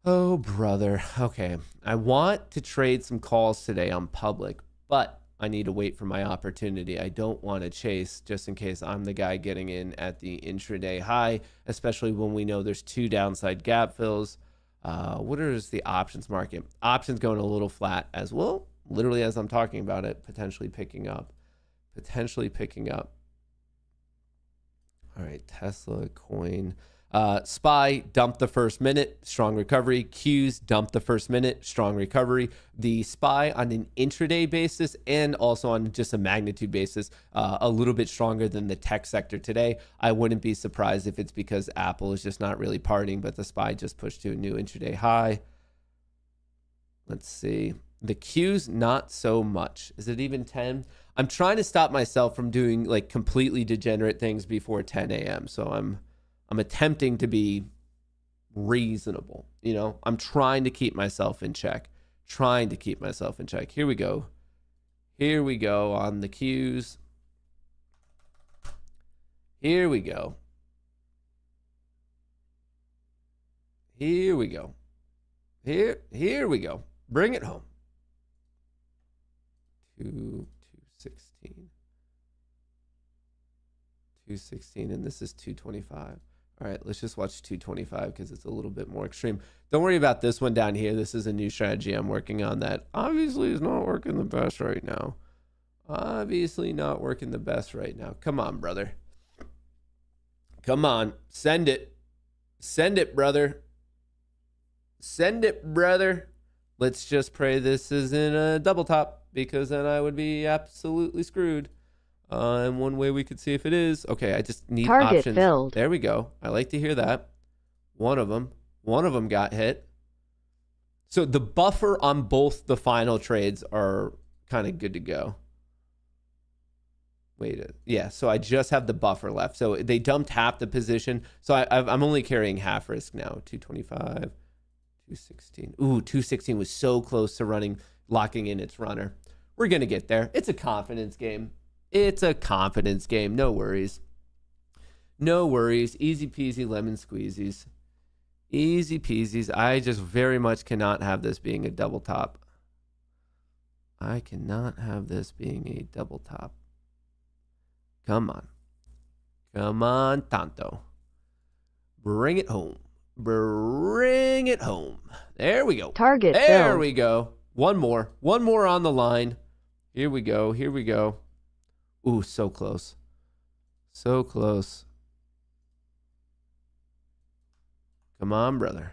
Oh, brother. Okay. I want to trade some calls today on public, but I need to wait for my opportunity. I don't want to chase just in case I'm the guy getting in at the intraday high, especially when we know there's 2 downside gap fills. What is the options market? Options going a little flat as well. Literally as I'm talking about it, potentially picking up. All right, Tesla, coin. SPY dumped the first minute, strong recovery. Qs dumped the first minute, strong recovery. The SPY on an intraday basis and also on just a magnitude basis, a little bit stronger than the tech sector today. I wouldn't be surprised if it's because Apple is just not really partying, but the SPY just pushed to a new intraday high. Let's see. The Qs, not so much. Is it even 10? I'm trying to stop myself from doing like completely degenerate things before 10 a.m. So I'm attempting to be reasonable. You know, I'm trying to keep myself in check. Here we go on the Qs. Here we go. Here we go. Bring it home. 216, and this is 225. All right, let's just watch 225 because it's a little bit more extreme. Don't worry about this one down here. This is a new strategy I'm working on that obviously is not working the best right now. Come on, brother. Come on. Send it, brother. Let's just pray this isn't a double top, because then I would be absolutely screwed. And one way we could see if it is. Okay, I just need Target options. filled. There we go. I like to hear that. One of them got hit. So the buffer on both the final trades are kind of good to go. Yeah, so I just have the buffer left. So they dumped half the position. So I'm only carrying half risk now. 225, 216. Ooh, 216 was so close to locking in its runner. We're going to get there. It's a confidence game. No worries. Easy peasy lemon squeezies. Easy peasies. I just very much cannot have this being a double top. Come on, Tanto. Bring it home. There we go. Target There filled. we go. One more on the line. Here we go. Ooh, so close. Come on, brother.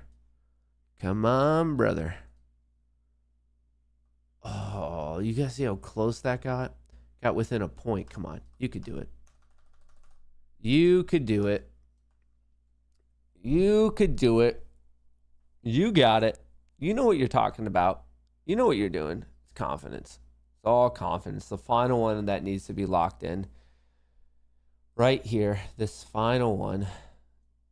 Oh, you guys see how close that got? Got within a point. Come on. You could do it. You got it. You know what you're talking about. You know what you're doing. It's confidence. It's all confidence. The final one that needs to be locked in. Right here. This final one.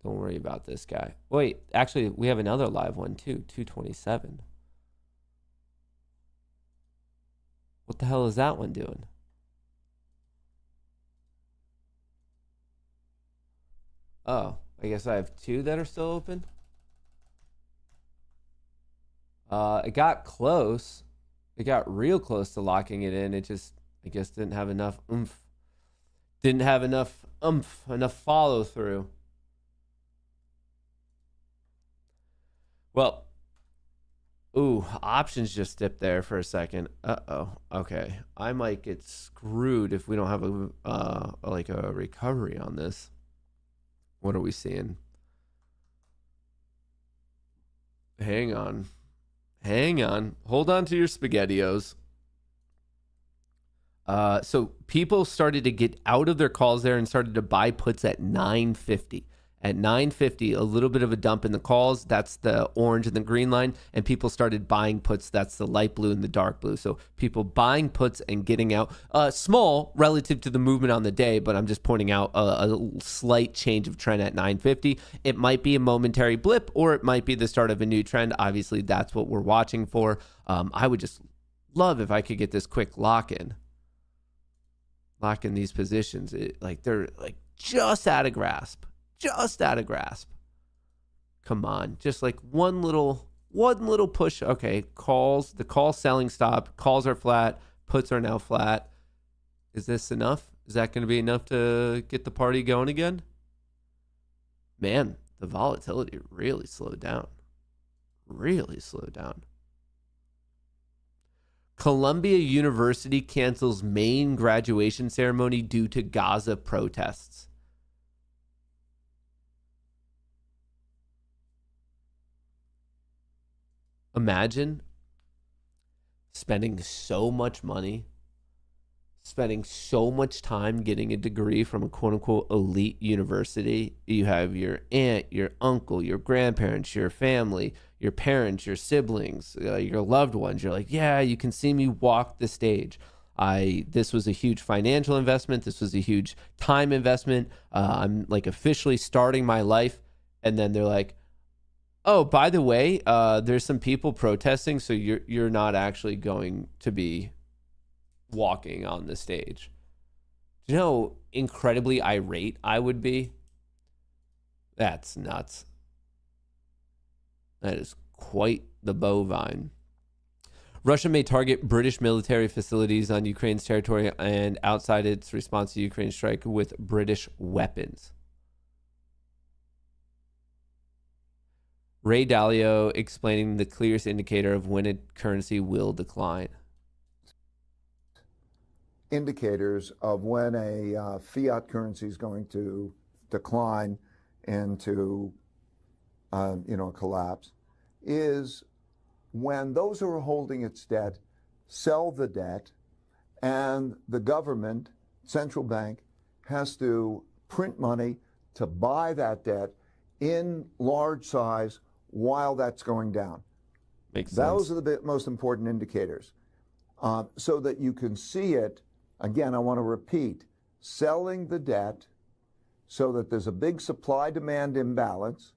Don't worry about this guy. Wait, actually, we have another live one too. 227. What the hell is that one doing? Oh, I guess I have 2 that are still open. It got close. It got real close to locking it in. It just, I guess, didn't have enough oomph. Enough follow through. Well, ooh, options just dipped there for a second. Uh-oh. Okay. I might get screwed if we don't have a recovery on this. What are we seeing? Hang on. Hold on to your SpaghettiOs. So people started to get out of their calls there and started to buy puts at 950. At 950, a little bit of a dump in the calls. That's the orange and the green line. And people started buying puts. That's the light blue and the dark blue. So people buying puts and getting out. Small relative to the movement on the day, but I'm just pointing out a slight change of trend at 950. It might be a momentary blip, or it might be the start of a new trend. Obviously, that's what we're watching for. I would just love if I could get this quick lock in. lacking these positions. They're like just out of grasp. Come on, just like one little push. Okay, the call selling stop. Calls are flat. Puts are now flat. Is this enough? Is that going to be enough to get the party going again? Man, the volatility really slowed down. Columbia University cancels main graduation ceremony due to Gaza protests. Imagine spending so much money, spending so much time getting a degree from a quote-unquote elite university. You have your aunt, your uncle, your grandparents, your family, your parents, your siblings, your loved ones. You're like, yeah, you can see me walk the stage. This was a huge financial investment. This was a huge time investment. I'm like officially starting my life. And then they're like, oh, by the way, there's some people protesting, so you're not actually going to be walking on the stage. Do you know how incredibly irate I would be? That's nuts. That is quite the bovine. Russia may target British military facilities on Ukraine's territory and outside its response to Ukraine's strike with British weapons. Ray Dalio explaining the clearest indicator of when a currency will decline. Indicators of when a fiat currency is going to decline into a collapse is when those who are holding its debt sell the debt, and the government, central bank, has to print money to buy that debt in large size while that's going down. Makes sense. Those are the most important indicators. So that you can see it, again, I want to repeat, selling the debt so that there's a big supply-demand imbalance,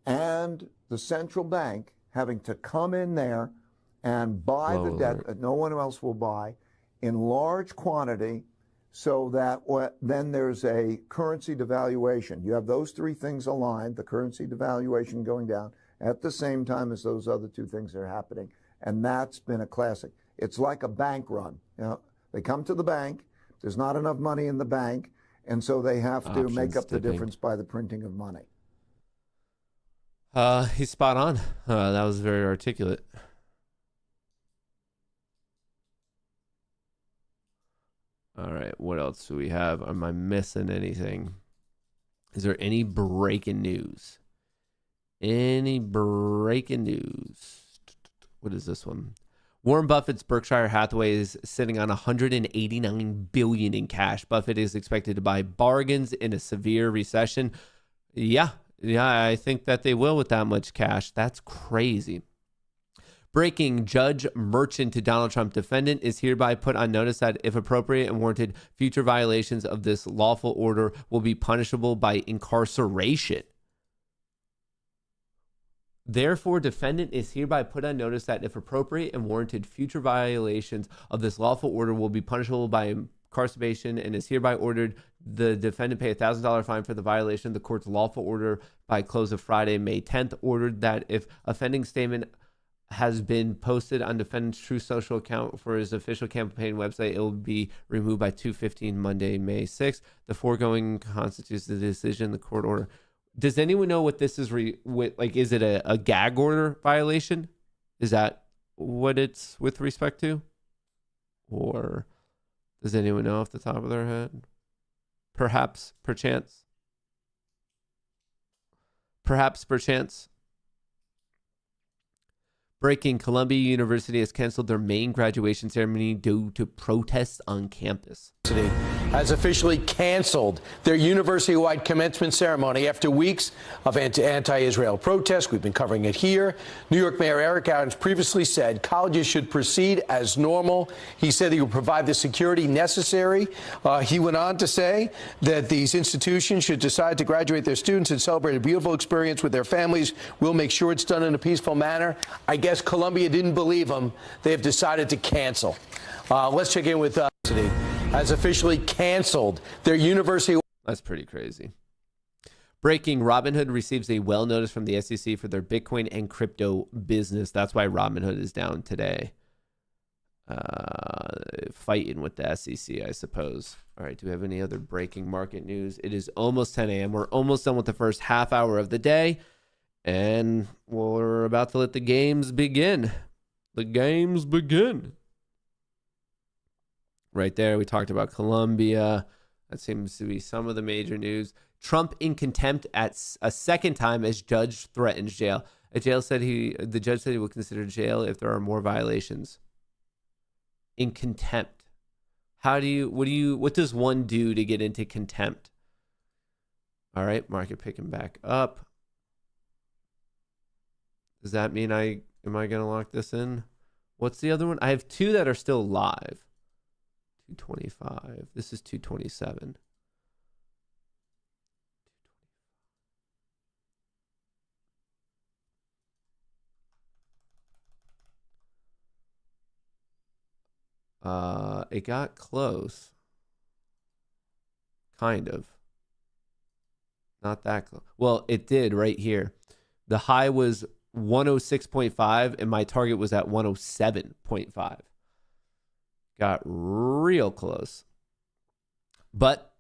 and the central bank having to come in there and buy the debt that no one else will buy in large quantity, so that then there's a currency devaluation. You have those three things aligned, the currency devaluation going down at the same time as those other two things are happening. And that's been a classic. It's like a bank run. They come to the bank, there's not enough money in the bank, and so they have to make up the difference by the printing of money. He's spot on. That was very articulate. All right, what else do we have? Am I missing anything? Is there any breaking news? What is this one? Warren Buffett's Berkshire Hathaway is sitting on $189 billion in cash. Buffett is expected to buy bargains in a severe recession. Yeah, I think that they will with that much cash. That's crazy. Breaking: Judge Merchant to Donald Trump defendant is hereby put on notice that if appropriate and warranted, future violations of this lawful order will be punishable by incarceration. Therefore, defendant is hereby put on notice that if appropriate and warranted, future violations of this lawful order will be punishable by incarceration, and is hereby ordered the defendant pay a $1,000 fine for the violation of the court's lawful order by close of Friday, May 10th. Ordered that if offending statement has been posted on defendant's True Social account for his official campaign website, it will be removed by 2:15 Monday, May 6th. The foregoing constitutes the decision, the court order. Does anyone know what this is? Is it a gag order violation? Is that what it's with respect to? Or does anyone know off the top of their head? Perhaps, perchance. Breaking: Columbia University has canceled their main graduation ceremony due to protests on campus. Has officially canceled their university-wide commencement ceremony after weeks of anti-Israel protests. We've been covering it here. New York Mayor Eric Adams previously said colleges should proceed as normal. He said he would provide the security necessary. He went on to say that these institutions should decide to graduate their students and celebrate a beautiful experience with their families. We'll make sure it's done in a peaceful manner. I guess Columbia didn't believe him. They have decided to cancel. Let's check in with has officially canceled their university. That's pretty crazy. Breaking, Robinhood receives a well notice from the SEC for their Bitcoin and crypto business. That's why Robinhood is down today. Fighting with the SEC, I suppose. All right, do we have any other breaking market news? It is almost 10 a.m. We're almost done with the first half hour of the day, and we're about to let the games begin. The games begin. Right there, we talked about Colombia. That seems to be some of the major news. Trump in contempt at a second time as judge threatens jail. The judge said he will consider jail if there are more violations. In contempt. What does one do to get into contempt? All right, market picking back up. Does that mean am I going to lock this in? What's the other one? I have two that are still live. 225. This is 227. It got close. Kind of. Not that close. Well, it did right here. The high was 106.5 and my target was at 107.5. Got real close. But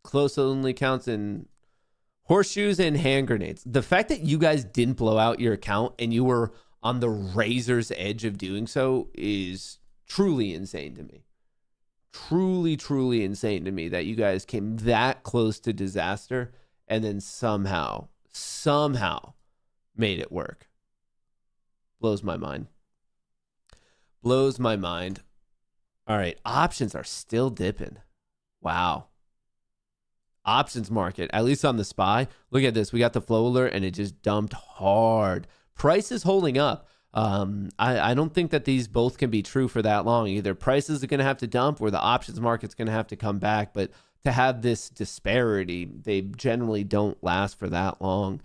close only counts in horseshoes and hand grenades. The fact that you guys didn't blow out your account and you were on the razor's edge of doing so is truly insane to me. Truly, truly insane to me that you guys came that close to disaster and then somehow made it work. Blows my mind. Blows my mind. All right, options are still dipping. Wow. Options market, at least on the SPY. Look at this. We got the flow alert and it just dumped hard. Price is holding up. I don't think that these both can be true for that long. Either prices are going to have to dump or the options market's going to have to come back. But to have this disparity, they generally don't last for that long.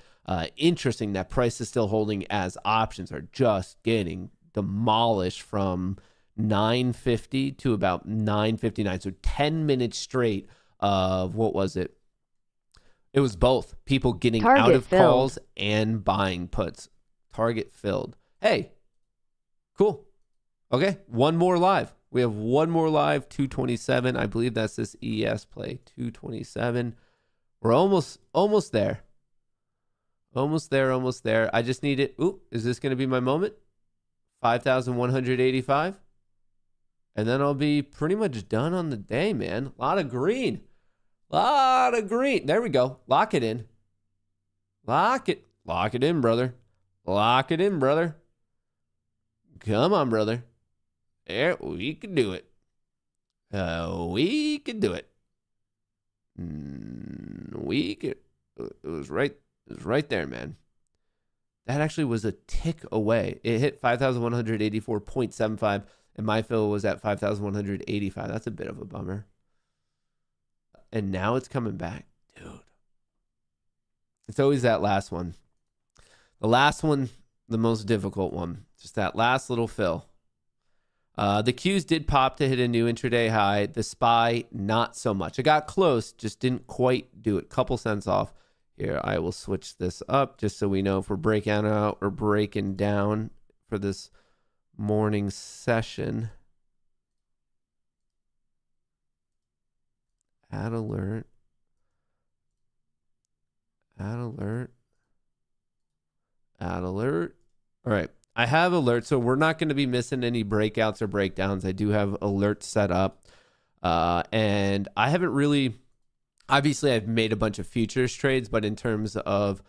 Interesting that price is still holding as options are just getting demolished from 950 to about 959. So 10 minutes straight of, what was it? It was both people getting Target out of filled. calls and buying puts. Target filled. Hey, cool. Okay, one more live. We have one more live, 227. I believe that's this ES play, 227. We're almost there. Almost there. I just need it. Ooh, is this going to be my moment? 5,185. And then I'll be pretty much done on the day, man. A lot of green. There we go. Lock it in. Lock it in, brother. Lock it in, brother. Come on, brother. There, we can do it. We can do it. It was right there, man. That actually was a tick away. It hit 5,184.75, and my fill was at 5,185. That's a bit of a bummer. And now it's coming back. Dude. It's always that last one. The last one, the most difficult one. Just that last little fill. The Qs did pop to hit a new intraday high. The SPY, not so much. It got close, just didn't quite do it. Couple cents off. Here, I will switch this up just so we know if we're breaking out or breaking down for this morning session. Add alert. All right. I have alerts, so we're not going to be missing any breakouts or breakdowns. I do have alerts set up. And I haven't really, obviously I've made a bunch of futures trades, but in terms of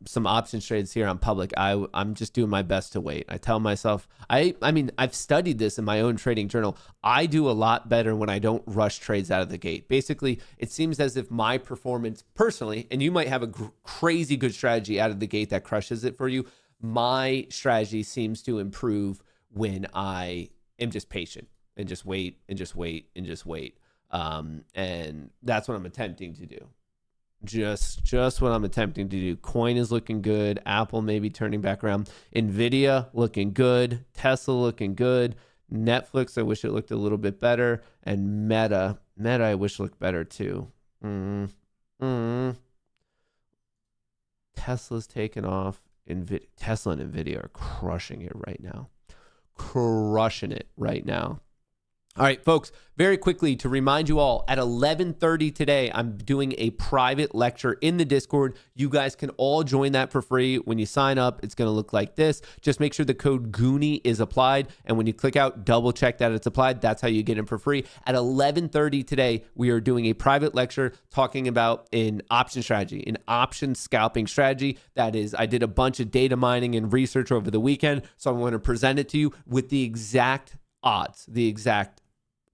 some options trades here on public, I'm just doing my best to wait. I tell myself, I mean, I've studied this in my own trading journal. I do a lot better when I don't rush trades out of the gate. Basically, it seems as if my performance personally, and you might have a crazy good strategy out of the gate that crushes it for you. My strategy seems to improve when I am just patient and just wait and just wait and just wait. And that's what I'm attempting to do. Just what I'm attempting to do. Coin is looking good. Apple maybe turning back around. Nvidia looking good. Tesla looking good. Netflix, I wish it looked a little bit better. And Meta, I wish looked better too. Tesla's taken off. Tesla and Nvidia are crushing it right now. Crushing it right now. All right, folks, very quickly to remind you all, at 11:30 today, I'm doing a private lecture in the Discord. You guys can all join that for free. When you sign up, it's going to look like this. Just make sure the code GOONY is applied. And when you click out, double check that it's applied. That's how you get in for free. At 11:30 today, we are doing a private lecture talking about an option strategy, an option scalping strategy. That is, I did a bunch of data mining and research over the weekend. So I'm going to present it to you with the exact odds,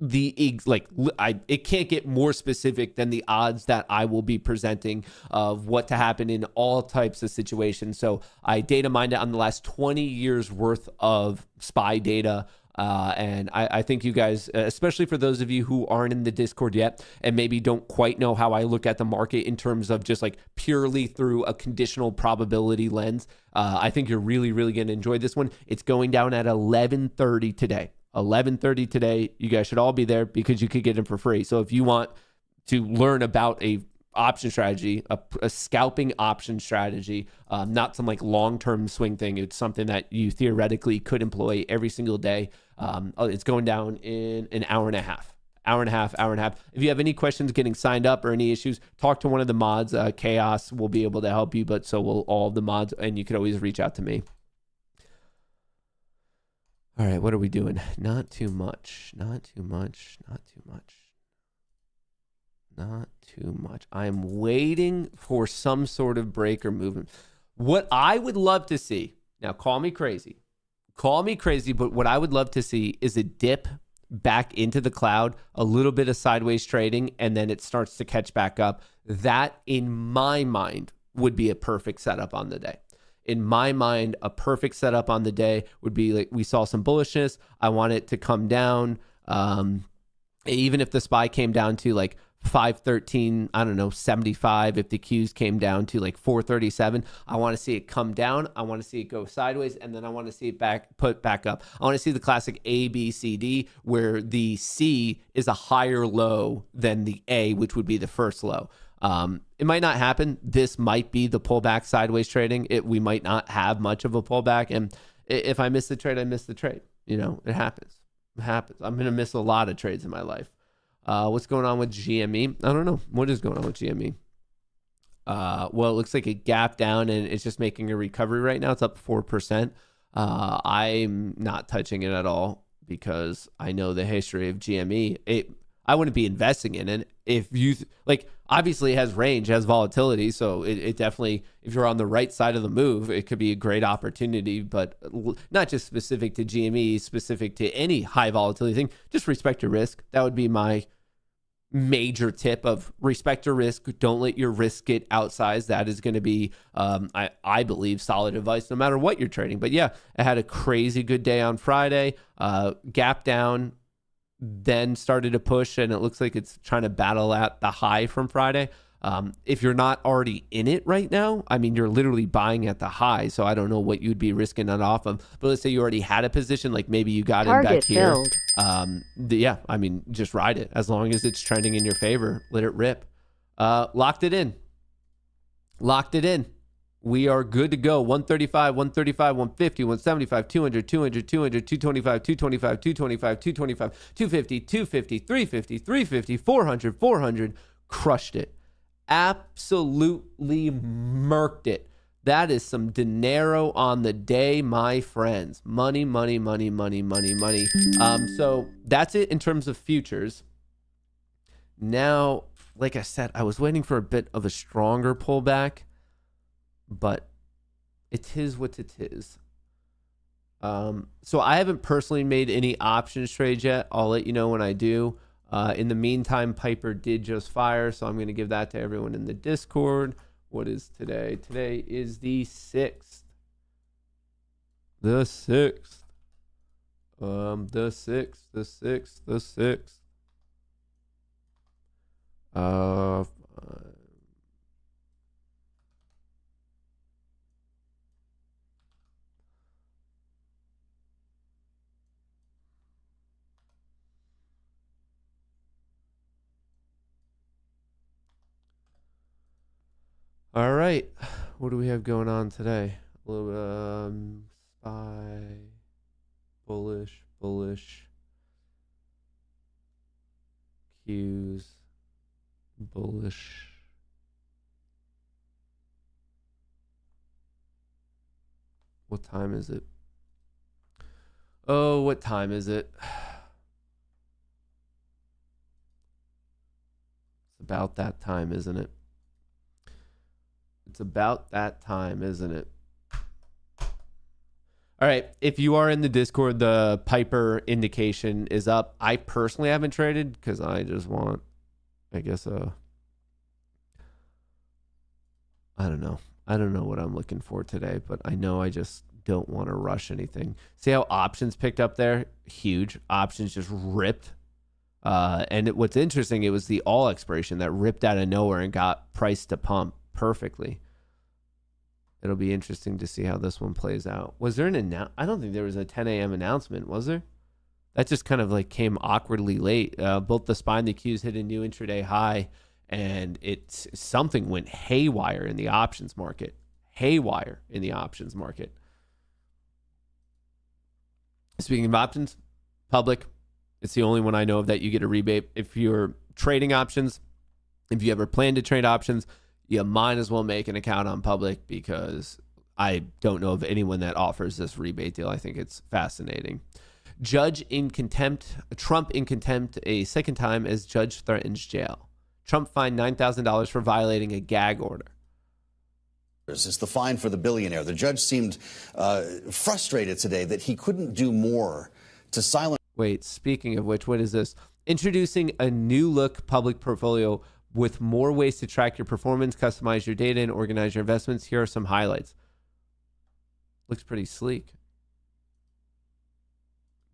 it can't get more specific than the odds that I will be presenting of what to happen in all types of situations. So I data mined it on the last 20 years worth of SPY data. And I think you guys, especially for those of you who aren't in the Discord yet and maybe don't quite know how I look at the market in terms of just like purely through a conditional probability lens, I think you're really, really going to enjoy this one. It's going down at 11:30 today. 11:30 today. You guys should all be there because you could get them for free. So if you want to learn about a option strategy, a scalping option strategy, not some like long-term swing thing, it's something that you theoretically could employ every single day. It's going down in an hour and a half. If you have any questions getting signed up or any issues, talk to one of the mods. Chaos will be able to help you, but so will all of the mods, and you can always reach out to me. All right, what are we doing? Not too much. I am waiting for some sort of break or movement. What I would love to see, now call me crazy, but what I would love to see is a dip back into the cloud, a little bit of sideways trading, and then it starts to catch back up. That, in my mind, would be a perfect setup on the day. In my mind, a perfect setup on the day would be like we saw some bullishness. I want it to come down. Even if the SPY came down to like 513, 75. If the Qs came down to like 437, I want to see it come down. I want to see it go sideways, and then I want to see it put back up. I want to see the classic A, B, C, D, where the C is a higher low than the A, which would be the first low. It might not happen. This might be the pullback sideways trading. We might not have much of a pullback. And if I miss the trade, I miss the trade. It happens. I'm going to miss a lot of trades in my life. What's going on with GME? I don't know. What is going on with GME? Well, it looks like it gapped down and it's just making a recovery right now. It's up 4%. I'm not touching it at all because I know the history of GME. I wouldn't be investing in it. If you obviously it has range, it has volatility. So it definitely, if you're on the right side of the move, it could be a great opportunity, but not just specific to GME, specific to any high volatility thing. Just respect your risk. That would be my major tip of respect your risk. Don't let your risk get outsized. That is going to be, I believe, solid advice no matter what you're trading. But yeah, it had a crazy good day on Friday, gap down, then started to push, and it looks like it's trying to battle at the high from Friday. If you're not already in it right now, you're literally buying at the high, so I don't know what you'd be risking that off of. But let's say you already had a position, like maybe you got in back here. Just ride it. As long as it's trending in your favor, let it rip. Locked it in. We are good to go. 135, 150, 175, 200, 225, 250, 350, 400. Crushed it. Absolutely murked it. That is some dinero on the day, my friends. Money. So that's it in terms of futures. Now, like I said, I was waiting for a bit of a stronger pullback, but it is what it is. So I haven't personally made any options trades yet. I'll let you know when I do. In the meantime, Piper did just fire, so I'm going to give that to everyone in the Discord. What is today? Today is the 6th. The 6th. The 6th. All right. What do we have going on today? A little SPY, bullish, Qs, bullish. What time is it? Oh, what time is it? It's about that time, isn't it? It's about that time, isn't it? All right. If you are in the Discord, the Piper indication is up. I personally haven't traded because I just want, I guess, I don't know. I don't know what I'm looking for today, but I know I just don't want to rush anything. See how options picked up there? Huge. Options just ripped. What's interesting, it was the all expiration that ripped out of nowhere and got priced to pump perfectly. It'll be interesting to see how this one plays out. Was there I don't think there was a 10 a.m. announcement, was there? That just kind of like came awkwardly late. Both the SPY and the Qs hit a new intraday high, and something went haywire in the options market. Speaking of options, public, it's the only one I know of that you get a rebate. If you're trading options, if you ever plan to trade options, you might as well make an account on public because I don't know of anyone that offers this rebate deal. I think it's fascinating. Trump in contempt a second time as judge threatens jail. Trump fined $9,000 for violating a gag order. It's the fine for the billionaire. The judge seemed frustrated today that he couldn't do more to silence. Wait, speaking of which, what is this? Introducing a new look public portfolio with more ways to track your performance, customize your data, and organize your investments. Here are some highlights. Looks pretty sleek.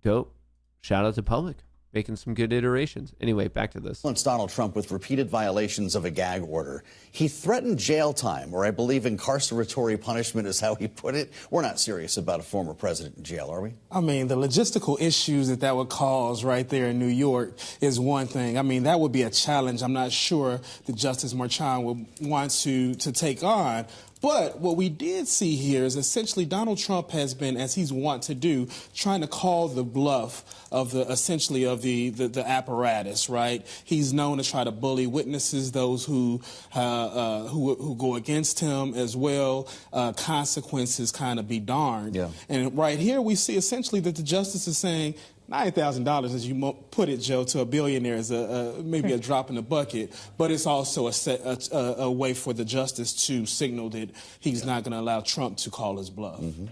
Dope. Shout out to public. Making some good iterations. Anyway, back to this. Donald Trump with repeated violations of a gag order. He threatened jail time, or I believe incarceratory punishment is how he put it. We're not serious about a former president in jail, are we? I mean, the logistical issues that would cause right there in New York is one thing. I mean, that would be a challenge I'm not sure that Justice Marchand would want to take on. But what we did see here is essentially Donald Trump has been, as he's wont to do, trying to call the bluff of the apparatus, right? He's known to try to bully witnesses, those who go against him as well. Consequences kind of be darned. Yeah. And right here we see essentially that the justice is saying, $9,000, as you put it, Joe, to a billionaire is maybe a drop in the bucket, but it's also a way for the justice to signal that he's not going to allow Trump to call his bluff. Mm-hmm.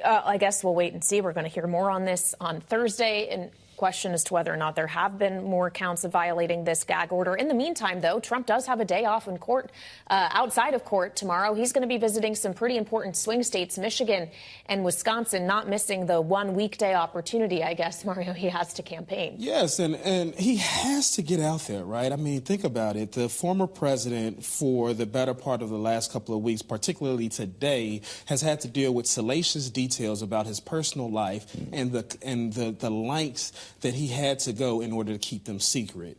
I guess we'll wait and see. We're going to hear more on this on Thursday. And question as to whether or not there have been more counts of violating this gag order. In the meantime, though, Trump does have a day off in court, outside of court tomorrow. He's going to be visiting some pretty important swing states, Michigan and Wisconsin, not missing the one weekday opportunity, I guess, Mario, he has to campaign. Yes, and he has to get out there, right? I mean, think about it. The former president, for the better part of the last couple of weeks, particularly today, has had to deal with salacious details about his personal life and the lengths that he had to go in order to keep them secret.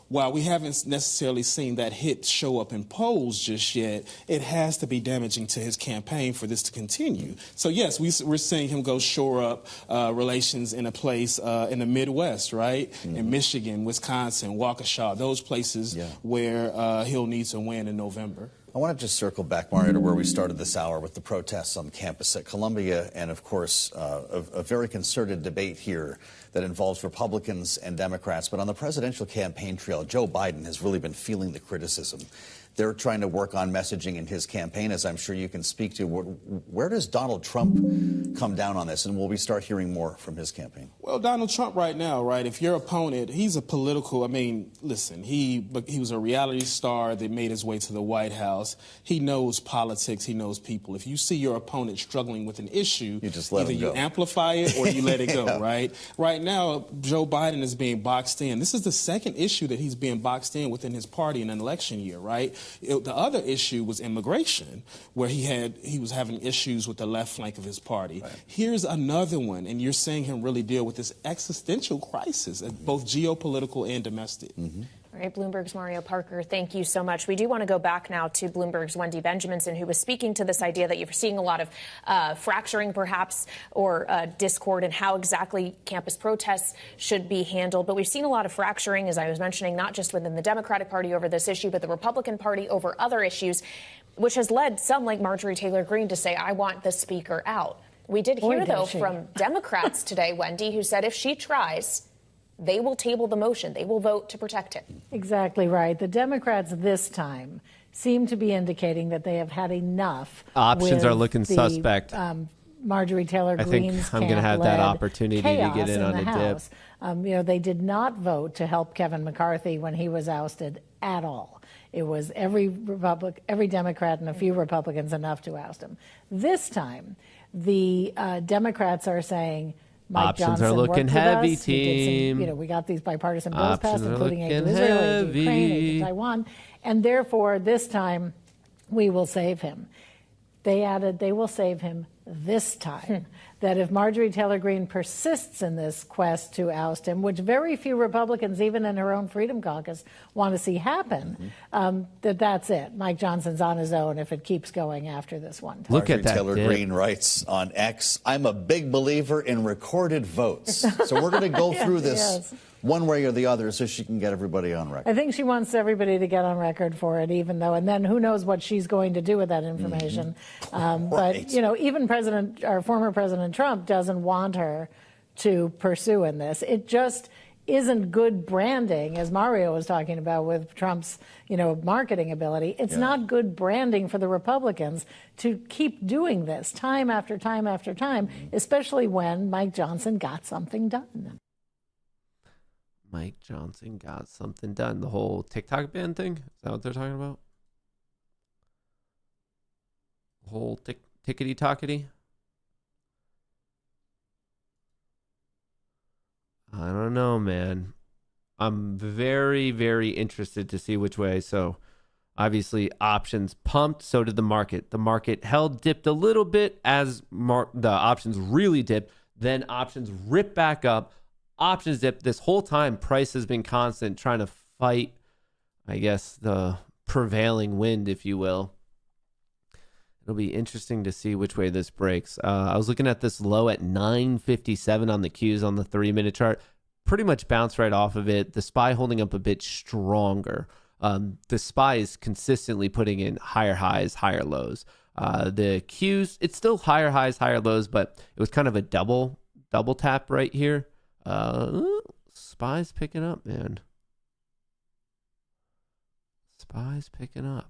While we haven't necessarily seen that hit show up in polls just yet, it has to be damaging to his campaign for this to continue. So, yes, we're seeing him go shore up relations in a place in the Midwest, right? Mm-hmm. In Michigan, Wisconsin, Waukesha, those places where he'll need to win in November. I want to just circle back, Mario, to where we started this hour with the protests on campus at Columbia and, of course, a very concerted debate here that involves Republicans and Democrats. But on the presidential campaign trail, Joe Biden has really been feeling the criticism. They're trying to work on messaging in his campaign, as I'm sure you can speak to. Where does Donald Trump come down on this, and will we start hearing more from his campaign? Well, Donald Trump right now, right, if your opponent, he's a political, I mean, listen, he was a reality star that made his way to the White House. He knows politics. He knows people. If you see your opponent struggling with an issue, you just let either him go. You amplify it or you let it go, right? Right now, Joe Biden is being boxed in. This is the second issue that he's being boxed in within his party in an election year, right? The other issue was immigration, where he was having issues with the left flank of his party. Right. Here's another one, and you're seeing him really deal with this existential crisis, both geopolitical and domestic. Mm-hmm. All right, Bloomberg's Mario Parker, thank you so much. We do want to go back now to Bloomberg's Wendy Benjaminson, who was speaking to this idea that you're seeing a lot of fracturing, perhaps, or discord in how exactly campus protests should be handled. But we've seen a lot of fracturing, as I was mentioning, not just within the Democratic Party over this issue, but the Republican Party over other issues, which has led some like Marjorie Taylor Greene to say, I want the speaker out. We did hear, though, from Democrats today, Wendy, who said if she tries, they will table the motion. They will vote to protect him. Exactly right. The Democrats this time seem to be indicating that they have had enough. Options are looking suspect. Marjorie Taylor Greene's I think I'm going to have that opportunity to get in on a House. Dip. They did not vote to help Kevin McCarthy when he was ousted at all. It was every Democrat and a few Republicans enough to oust him. This time, the Democrats are saying, Mike Options Johnson are looking worked heavy, with us. He did some, we got these bipartisan bills passed, including aid to Israel, aid to Ukraine, aid to Taiwan, and therefore this time we will save him. They added they will save him this time. That if Marjorie Taylor Greene persists in this quest to oust him, which very few Republicans, even in her own Freedom Caucus, want to see happen, that's it. Mike Johnson's on his own if it keeps going after this one time. Look at that. Taylor Greene writes on X, I'm a big believer in recorded votes. So we're going to go through this one way or the other so she can get everybody on record. I think she wants everybody to get on record for it, even though, and then who knows what she's going to do with that information. But, even former President Trump doesn't want her to pursue in this. It just isn't good branding, as Mario was talking about with Trump's, marketing ability. It's not good branding for the Republicans to keep doing this time after time after time, especially when Mike Johnson got something done. Mike Johnson got something done. The whole TikTok ban thing? Is that what they're talking about? The whole tickety-tockety? I don't know, man. I'm very, very interested to see which way. So, obviously, options pumped. So did the market. The market dipped a little bit as the options really dipped. Then options ripped back up. Options dip. This whole time, price has been constant, trying to fight, I guess, the prevailing wind, if you will. It'll be interesting to see which way this breaks. I was looking at this low at 957 on the Qs on the 3-minute chart. Pretty much bounced right off of it. The SPY holding up a bit stronger. The SPY is consistently putting in higher highs, higher lows. The Qs, it's still higher highs, higher lows, but it was kind of a double tap right here. SPY's picking up, man. SPY's picking up.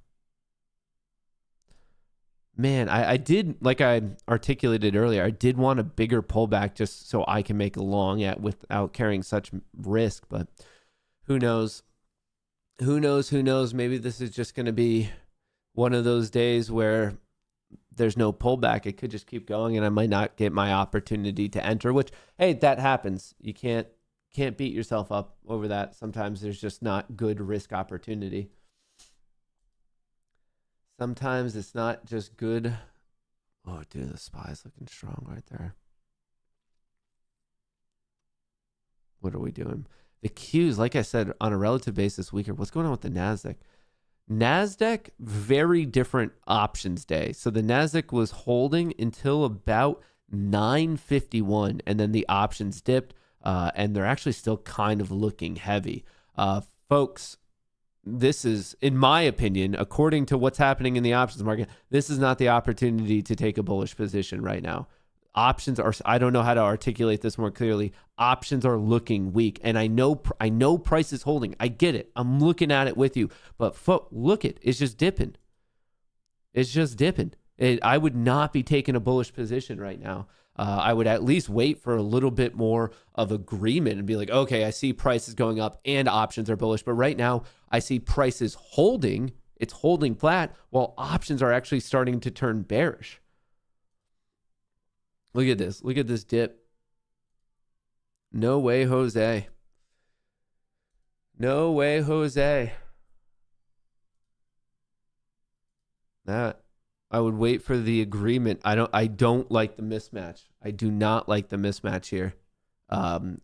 Man, I did, like I articulated earlier, I did want a bigger pullback just so I can make a long without carrying such risk, but who knows? Who knows? Maybe this is just going to be one of those days where there's no pullback. It could just keep going and I might not get my opportunity to enter, which, hey, that happens. You can't beat yourself up over that. Sometimes there's just not good risk opportunity. Sometimes it's not just good. Oh, dude, the SPY's looking strong right there. What are we doing? The Qs, like I said, on a relative basis, weaker. What's going on with the NASDAQ? NASDAQ, very different options day. So the NASDAQ was holding until about 951, and then the options dipped, and they're actually still kind of looking heavy. Folks, this is, in my opinion, according to what's happening in the options market, this is not the opportunity to take a bullish position right now. Options are, I don't know how to articulate this more clearly. Options are looking weak, and I know price is holding. I get it. I'm looking at it with you, but look it's just dipping. It's just dipping. I would not be taking a bullish position right now. I would at least wait for a little bit more of agreement and be like, okay, I see prices going up and options are bullish, but right now I see prices holding. It's holding flat while options are actually starting to turn bearish. Look at this. Look at this dip. No way, Jose. No way, Jose. That I would wait for the agreement. I don't like the mismatch. I do not like the mismatch here.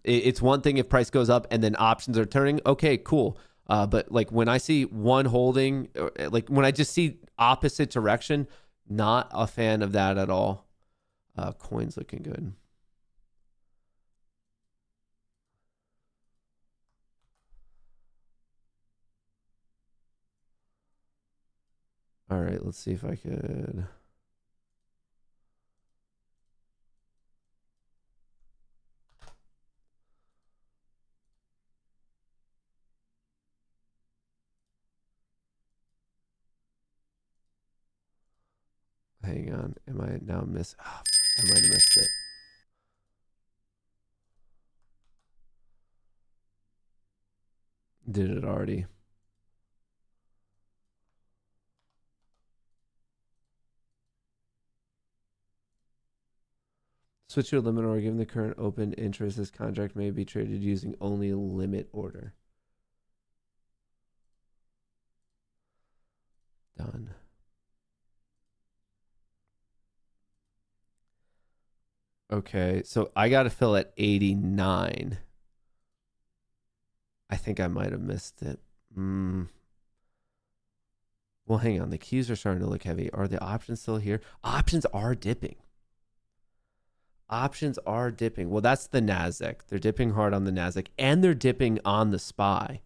It's one thing if price goes up and then options are turning. Okay, cool. But like when I see one holding, like when I just see opposite direction, not a fan of that at all. Coin's looking good. All right, let's see if I could. Hang on. Am I now miss? Oh, I might have missed it. Did it already? Switch to a limit order. Given the current open interest, this contract may be traded using only a limit order. Done. Okay, so I got to fill at 89. I think I might have missed it. Well, hang on. The keys are starting to look heavy. Are the options still here? Options are dipping. Options are dipping. Well, that's the NASDAQ. They're dipping hard on the NASDAQ, and they're dipping on the SPY.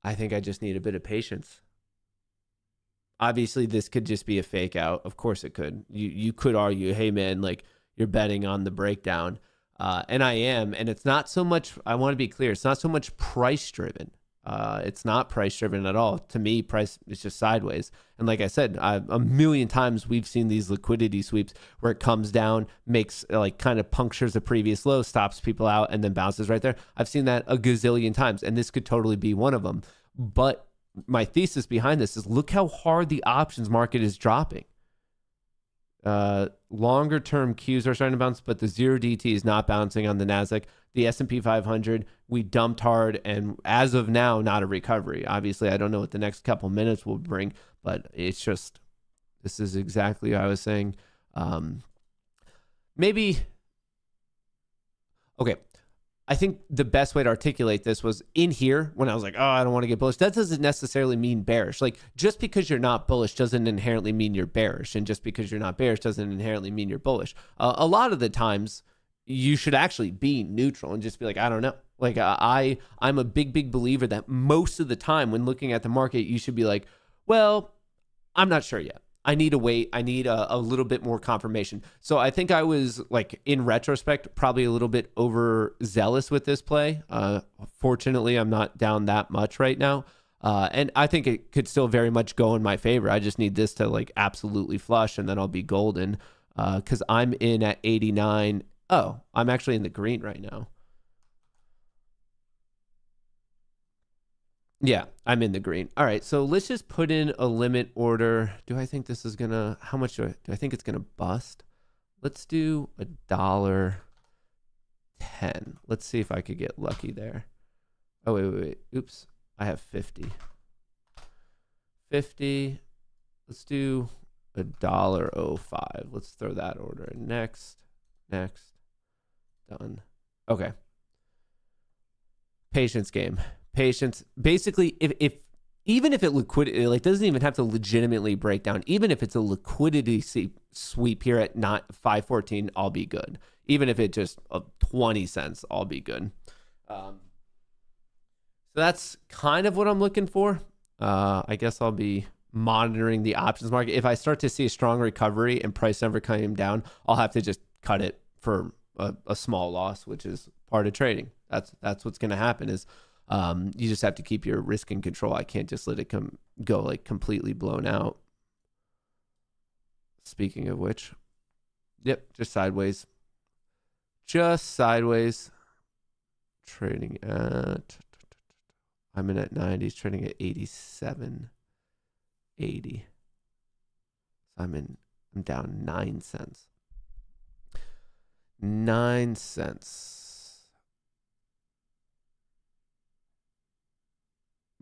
I think I just need a bit of patience. Obviously, this could just be a fake out. Of course it could. You could argue, hey, man, like you're betting on the breakdown. And I am. And it's not so much, I want to be clear, it's not so much price driven. It's not price driven at all. To me, price is just sideways. And like I said, a million times we've seen these liquidity sweeps where it comes down, makes like kind of punctures a previous low, stops people out, and then bounces right there. I've seen that a gazillion times, and this could totally be one of them. But my thesis behind this is look how hard the options market is dropping. Longer term Qs are starting to bounce, but the 0DT is not bouncing on the NASDAQ. The S&P 500, we dumped hard, and as of now, not a recovery. Obviously, I don't know what the next couple minutes will bring, but it's just, this is exactly what I was saying. Maybe, okay. I think the best way to articulate this was in here when I was like, oh, I don't want to get bullish. That doesn't necessarily mean bearish. Like just because you're not bullish doesn't inherently mean you're bearish. And just because you're not bearish doesn't inherently mean you're bullish. A lot of the times you should actually be neutral and just be like, I don't know. Like I'm a big believer that most of the time when looking at the market, you should be like, well, I'm not sure yet. I need to wait. I need a little bit more confirmation. So I think I was like, in retrospect, probably a little bit overzealous with this play. Fortunately, I'm not down that much right now. And I think it could still very much go in my favor. I just need this to like absolutely flush and then I'll be golden. Because I'm in at 89. Oh, I'm actually in the green right now. Yeah, I'm in the green. All right, so let's just put in a limit order. Do I think this is going to, how much do I think it's going to bust? Let's do $1.10. Let's see if I could get lucky there. Oh, wait. Oops, I have 50. 50. Let's do $1.05. Let's throw that order in. Next. Done. Okay. Patience game. Patience. Basically, if even if it liquidity like doesn't even have to legitimately break down, even if it's a liquidity sweep here at not 514, I'll be good. Even if it just 20 cents, I'll be good. So that's kind of what I'm looking for. I guess I'll be monitoring the options market. If I start to see a strong recovery and price never coming down, I'll have to just cut it for a small loss, which is part of trading. That's what's going to happen is you just have to keep your risk in control. I can't just let it go like completely blown out. Speaking of which, yep, just sideways. Trading at, I'm in at 90s, trading at 87.80. I'm down 9 cents. 9 cents.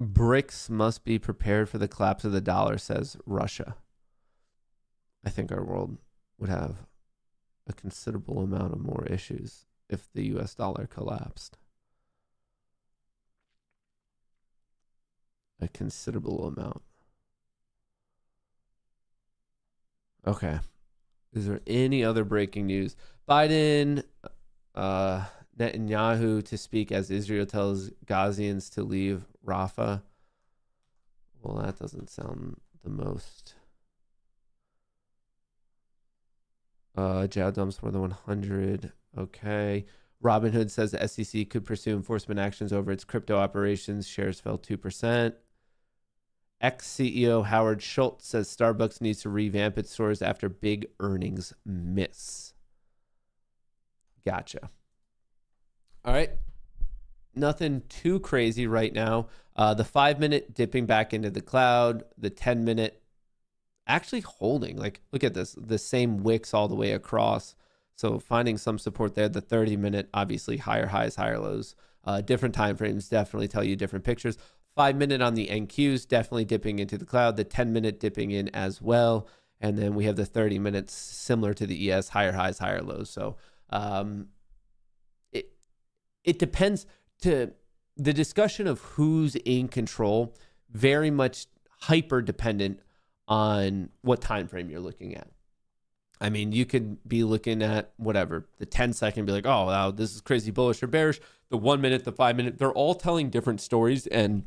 BRICS must be prepared for the collapse of the dollar, says Russia. I think our world would have a considerable amount of more issues if the US dollar collapsed. a considerable amount. Okay. Is there any other breaking news? Biden, Netanyahu to speak as Israel tells Gazians to leave Rafah. Well, that doesn't sound the most. Jail dumps more than 100. Okay. Robinhood says the SEC could pursue enforcement actions over its crypto operations. Shares fell 2%. Ex-CEO Howard Schultz says Starbucks needs to revamp its stores after big earnings miss. Gotcha. All right. Nothing too crazy right now. The 5-minute dipping back into the cloud. The 10-minute actually holding. Like, look at this. The same wicks all the way across. So finding some support there. The 30-minute, obviously higher highs, higher lows. Different time frames definitely tell you different pictures. 5-minute on the NQs, definitely dipping into the cloud. The 10-minute dipping in as well. And then we have the 30 minutes similar to the ES, higher highs, higher lows. So it depends. To the discussion of who's in control, very much hyper dependent on what time frame you're looking at. I mean, you could be looking at whatever, the 10-second, be like, oh, wow, this is crazy bullish or bearish. The 1 minute, the 5 minute, they're all telling different stories. And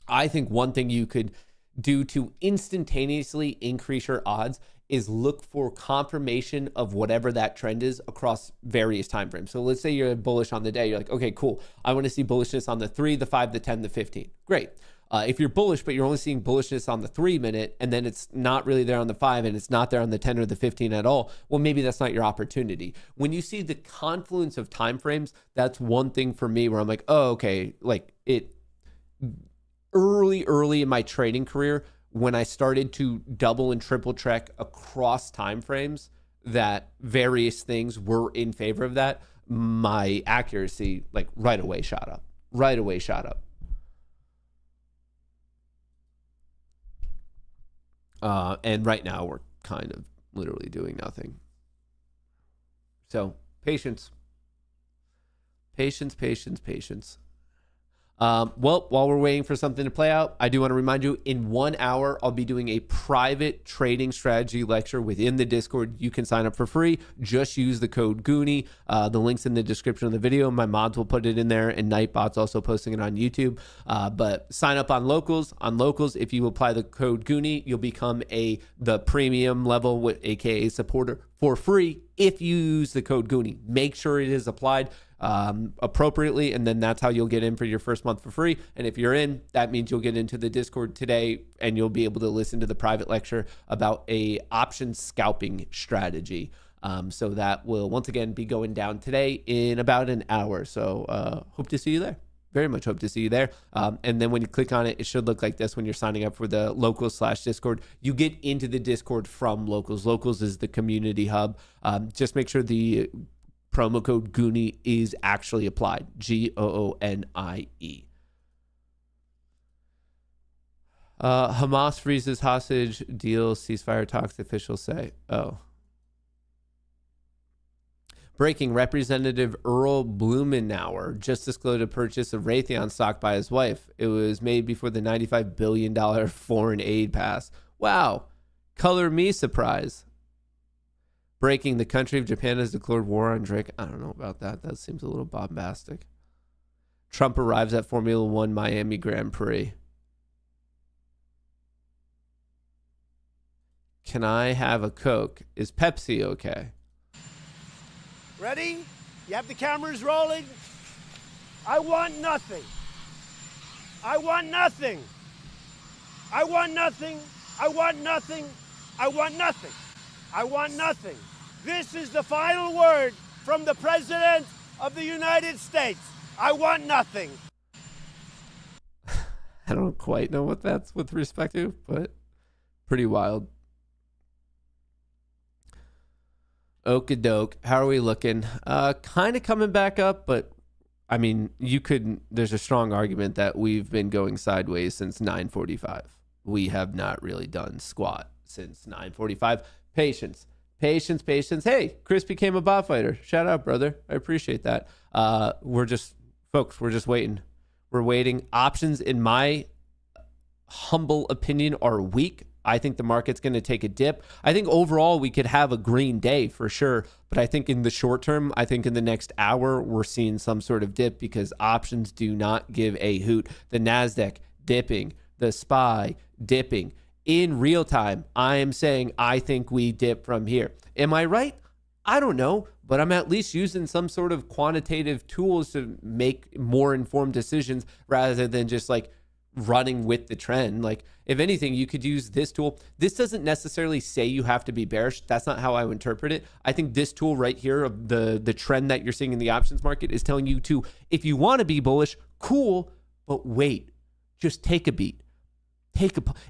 I think one thing you could do to instantaneously increase your odds is look for confirmation of whatever that trend is across various time frames. So let's say you're bullish on the day. You're like, okay, cool. I want to see bullishness on the 3, the 5, the 10, the 15. Great. If you're bullish, but you're only seeing bullishness on the 3 minute, and then it's not really there on the 5, and it's not there on the 10 or the 15 at all, well, maybe that's not your opportunity. When you see the confluence of time frames, that's one thing for me where I'm like, oh, okay, like it early in my trading career, when I started to double and triple check across time frames that various things were in favor of that, my accuracy like right away shot up. And right now we're kind of literally doing nothing. So patience. Well, while we're waiting for something to play out, I do want to remind you, in 1 hour, I'll be doing a private trading strategy lecture within the Discord. You can sign up for free. Just use the code Goonie. The link's in the description of the video. My mods will put it in there, and Nightbot's also posting it on YouTube. But sign up on Locals. On Locals, if you apply the code Goonie, you'll become the premium level, aka supporter, for free if you use the code Goonie. Make sure it is applied appropriately, and then that's how you'll get in for your first month for free. And if you're in, that means you'll get into the Discord today, and you'll be able to listen to the private lecture about a option scalping strategy. So that will once again be going down today in about an hour. So hope to see you there. Very much hope to see you there. And then when you click on it, it should look like this when you're signing up for the Locals/Discord. You get into the Discord from Locals. Locals is the community hub. Just make sure the promo code Goonie is actually applied. Goonie. Hamas freezes hostage deal, ceasefire talks, officials say. Oh. Breaking, Representative Earl Blumenauer just disclosed a purchase of Raytheon stock by his wife. It was made before the $95 billion foreign aid pass. Wow. Color me surprise. Breaking, the country of Japan has declared war on Drake. I don't know about that. That seems a little bombastic. Trump arrives at Formula One Miami Grand Prix. Can I have a Coke? Is Pepsi okay? Ready? You have the cameras rolling? I want nothing. I want nothing. I want nothing. I want nothing. I want nothing. I want nothing. This is the final word from the President of the United States. I want nothing. I don't quite know what that's with respect to, but pretty wild. Okie doke. How are we looking? Kind of coming back up, but I mean, there's a strong argument that we've been going sideways since 9:45. We have not really done squat since 9:45. Patience. Hey, Chris became a bot fighter. Shout out, brother. I appreciate that. We're just waiting. We're waiting. Options in my humble opinion, are weak. I think the market's going to take a dip. I think overall we could have a green day for sure. But I think in the short term, I think in the next hour, we're seeing some sort of dip because options do not give a hoot. The NASDAQ dipping, the SPY dipping. In real time, I am saying I think we dip from here. Am I right? I don't know, but I'm at least using some sort of quantitative tools to make more informed decisions rather than just like running with the trend. Like, if anything, you could use this tool. This doesn't necessarily say you have to be bearish. That's not how I would interpret it. I think this tool right here of the trend that you're seeing in the options market is telling you to, if you want to be bullish, cool, but wait, just take a beat.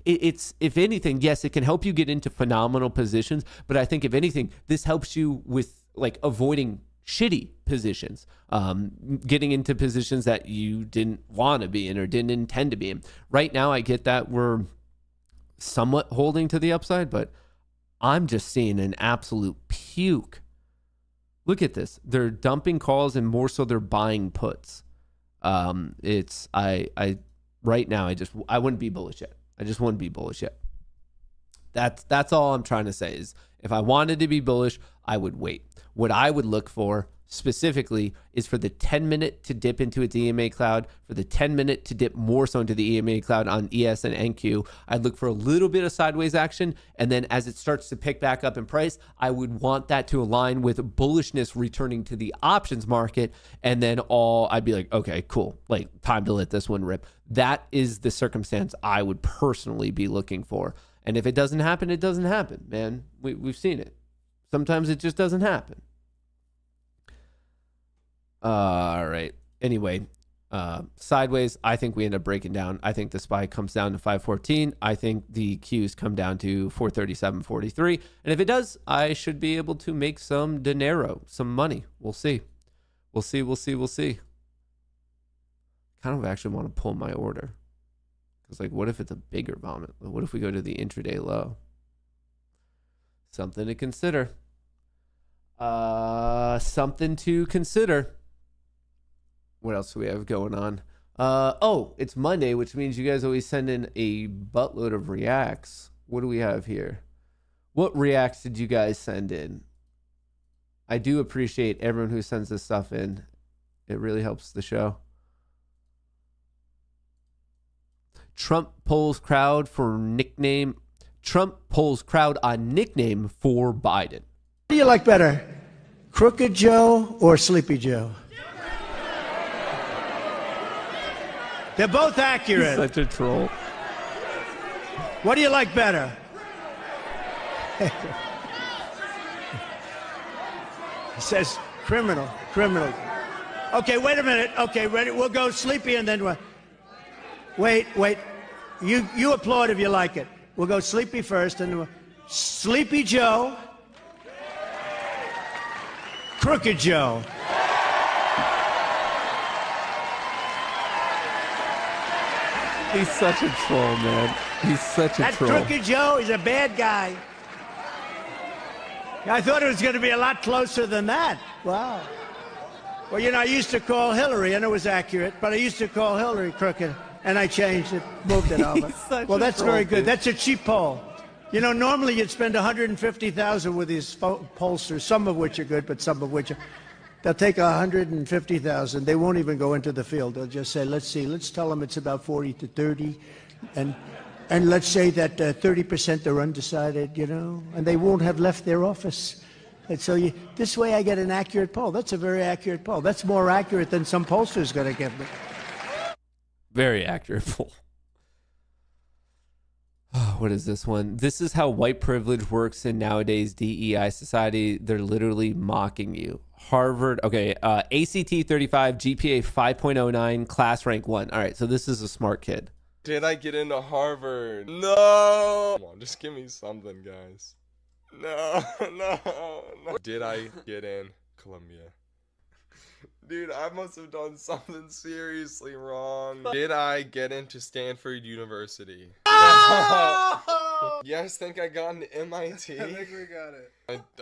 It's if anything, yes, it can help you get into phenomenal positions, but I think if anything, this helps you with like avoiding shitty positions, getting into positions that you didn't want to be in or didn't intend to be in. Right now, I get that we're somewhat holding to the upside, but I'm just seeing an absolute puke. Look at this. They're dumping calls and more so they're buying puts. Right now, I wouldn't be bullish yet. I just wouldn't be bullish yet. That's all I'm trying to say is if I wanted to be bullish, I would wait. What I would look for specifically is for the 10-minute to dip into its EMA cloud, for the 10-minute to dip more so into the EMA cloud on ES and NQ. I'd look for a little bit of sideways action, and then as it starts to pick back up in price, I would want that to align with bullishness returning to the options market, and then I'd be like, okay, cool, like time to let this one rip. That is the circumstance I would personally be looking for. And if it doesn't happen, it doesn't happen, man. We've seen it. Sometimes it just doesn't happen. All right. Anyway, sideways, I think we end up breaking down. I think the SPY comes down to 514. I think the Qs come down to 437.43. And if it does, I should be able to make some dinero, some money. We'll see. We'll see. Kind of actually want to pull my order. Because, like, what if it's a bigger vomit? What if we go to the intraday low? Something to consider. Something to consider. What else do we have going on? It's Monday, which means you guys always send in a buttload of reacts. What do we have here? What reacts did you guys send in? I do appreciate everyone who sends this stuff in. It really helps the show. Trump polls crowd on nickname for Biden. What do you like better, Crooked Joe or Sleepy Joe? They're both accurate. He's such a troll. What do you like better? He says criminal. Okay, wait a minute. Okay, ready? We'll go Sleepy and then what? Wait. You applaud if you like it. We'll go Sleepy first and Sleepy Joe. Crooked Joe. He's such a troll, man. He's such a troll. That Crooked Joe is a bad guy. I thought it was going to be a lot closer than that. Wow. Well, I used to call Hillary, and it was accurate, but I used to call Hillary crooked, and I changed it, moved it over. Well, that's very good. That's a cheap poll. Normally you'd spend $150,000 with these pollsters, some of which are good, but some of which are... They'll take $150,000. They won't even go into the field. They'll just say, let's see. Let's tell them it's about 40 to 30. And let's say that 30% are undecided, and they won't have left their office. And so this way I get an accurate poll. That's a very accurate poll. That's more accurate than some pollster's going to give me. Very accurate poll. What is this one? This is how white privilege works in nowadays DEI society. They're literally mocking you. Harvard, okay, ACT 35, GPA 5.09, class rank 1. All right, so this is a smart kid. Did I get into Harvard? No! Come on, just give me something, guys. No. Did I get in Columbia? Dude, I must have done something seriously wrong. Did I get into Stanford University? No! You guys think I got into MIT? I think we got it.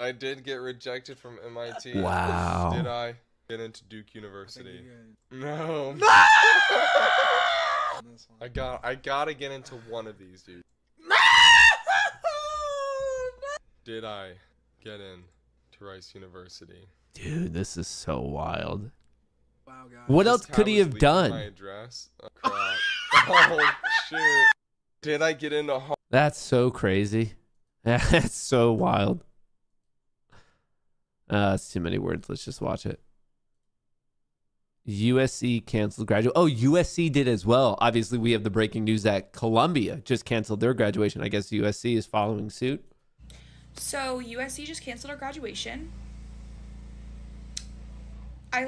I did get rejected from MIT. Wow. Did I get into Duke University? No. I gotta get into one of these, dude. Did I get in to Rice University? Dude, this is so wild. Wow, guys. What This else could he tab is have leaking done? My address. Oh, crap. Oh, shoot. Did I get into home? That's so crazy. That's so wild. It's too many words. Let's just watch it. USC canceled graduate. Oh, USC did as well. Obviously, we have the breaking news that Columbia just canceled their graduation. I guess USC is following suit. So USC just canceled our graduation. I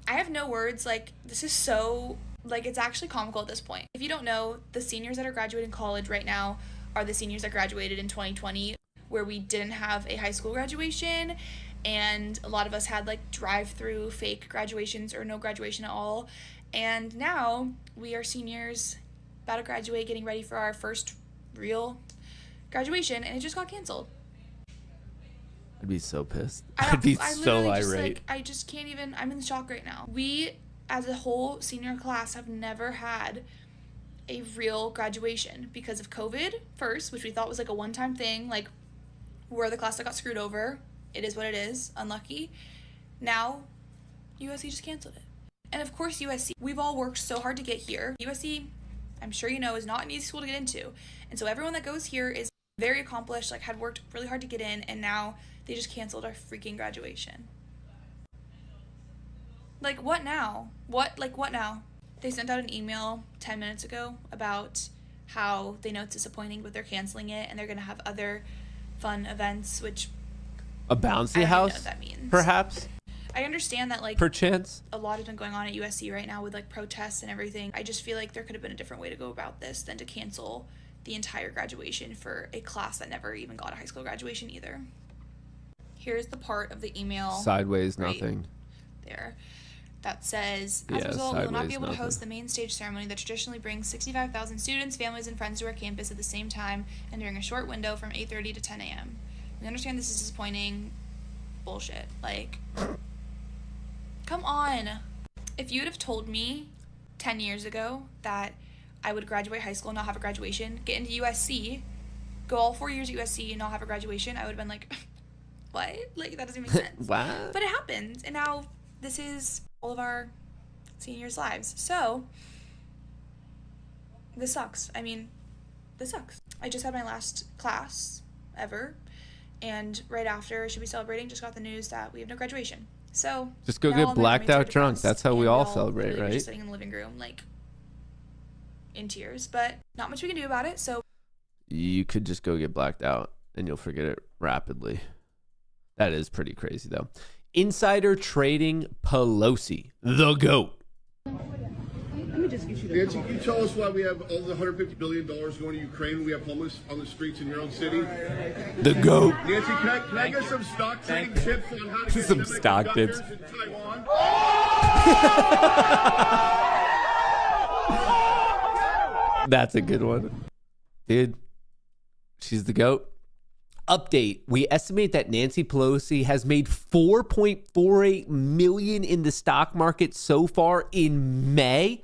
have no words. Like, this is so, like, it's actually comical at this point. If you don't know, the seniors that are graduating college right now are the seniors that graduated in 2020, where we didn't have a high school graduation, and a lot of us had, like, drive-through fake graduations or no graduation at all. And now we are seniors about to graduate, getting ready for our first real graduation, and it just got canceled. I'd be so pissed. I'd be so irate. I just can't even, I'm in shock right now. We, as a whole senior class, have never had a real graduation because of COVID first, which we thought was like a one-time thing. Like, we're the class that got screwed over. It is what it is. Unlucky. Now, USC just canceled it. And of course, USC, we've all worked so hard to get here. USC, I'm sure you know, is not an easy school to get into. And so everyone that goes here is very accomplished, like, had worked really hard to get in, and now they just canceled our freaking graduation. Like, what now? What now? They sent out an email 10 minutes ago about how they know it's disappointing, but they're canceling it, and they're going to have other fun events, which A bouncy I don't house? know what that means. Perhaps? I understand that, like, Perchance? a lot has been going on at USC right now with, like, protests and everything. I just feel like there could have been a different way to go about this than to cancel the entire graduation for a class that never even got a high school graduation either. Here's the part of the email. Sideways, nothing. There. That says, as Yeah, a result, we will not sideways, be able to host the nothing. main stage ceremony that traditionally brings 65,000 students, families, and friends to our campus at the same time and during a short window from 8:30 to 10 a.m. We understand this is disappointing. Bullshit. Like, come on. If you would have told me 10 years ago that I would graduate high school and not have a graduation, get into USC, go all 4 years at USC and not have a graduation, I would have been like, what? Like, that doesn't make sense. What? But it happened, and now this is all of our seniors' lives. So, this sucks. I mean, this sucks. I just had my last class ever, and right after I should be celebrating, just got the news that we have no graduation. So, Just go now get all my blacked roommates are out drunk. depressed, That's how we and all we're celebrate, literally right? Just sitting in the living room, like, in tears. But not much we can do about it, so You could just go get blacked out and you'll forget it rapidly. That is pretty crazy, though. Insider trading Pelosi, the GOAT. Nancy, can you tell us why we have all the $150 billion going to Ukraine when we have homeless on the streets in your own city? The GOAT. Nancy, can I get some stock trading tips on how to get Some stock tips. in Taiwan? That's a good one. Dude, she's the GOAT. Update. We estimate that Nancy Pelosi has made $4.48 million in the stock market so far in May.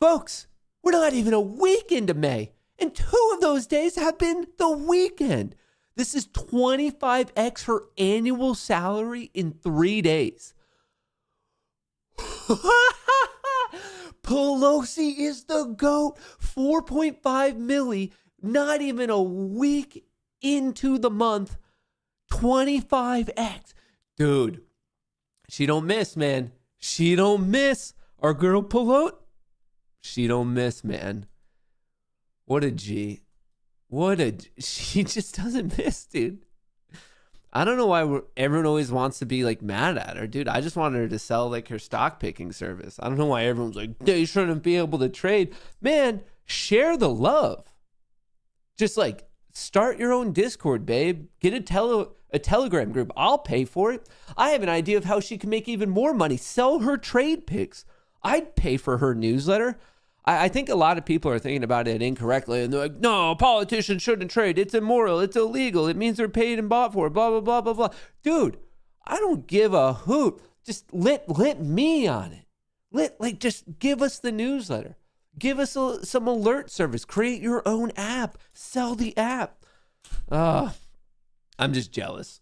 Folks, we're not even a week into May, and 2 of those days have been the weekend. This is 25x her annual salary in 3 days. Pelosi is the GOAT. 4.5 milli, not even a week into the month. 25x. Dude, she don't miss, man. She don't miss. Our girl Pelosi, she don't miss, man. What a G. She just doesn't miss, dude. I don't know why everyone always wants to be like mad at her, dude. I just wanted her to sell like her stock picking service. I don't know why everyone's like, they shouldn't be able to trade. Man, share the love. Just like start your own Discord, babe. Get a Telegram group. I'll pay for it. I have an idea of how she can make even more money. Sell her trade picks. I'd pay for her newsletter. I think a lot of people are thinking about it incorrectly, and they're like, no, politicians shouldn't trade. It's immoral. It's illegal. It means they're paid and bought for. Blah, blah, blah, blah, blah. Dude, I don't give a hoot. Just let me on it. Just give us the newsletter. Give us some alert service. Create your own app. Sell the app. I'm just jealous.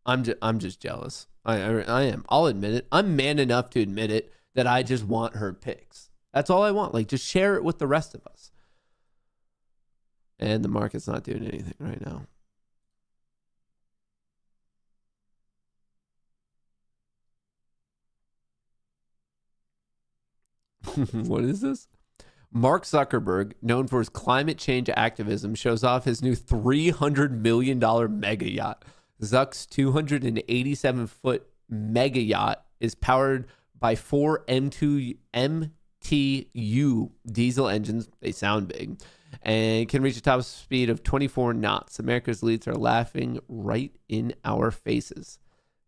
I'm just jealous. I am. I'll admit it. I'm man enough to admit it that I just want her picks. That's all I want. Like, just share it with the rest of us. And the market's not doing anything right now. What is this? Mark Zuckerberg, known for his climate change activism, shows off his new $300 million mega yacht. Zuck's 287-foot mega yacht is powered by 4 MTU diesel engines. They sound big. And can reach a top speed of 24 knots. America's elites are laughing right in our faces.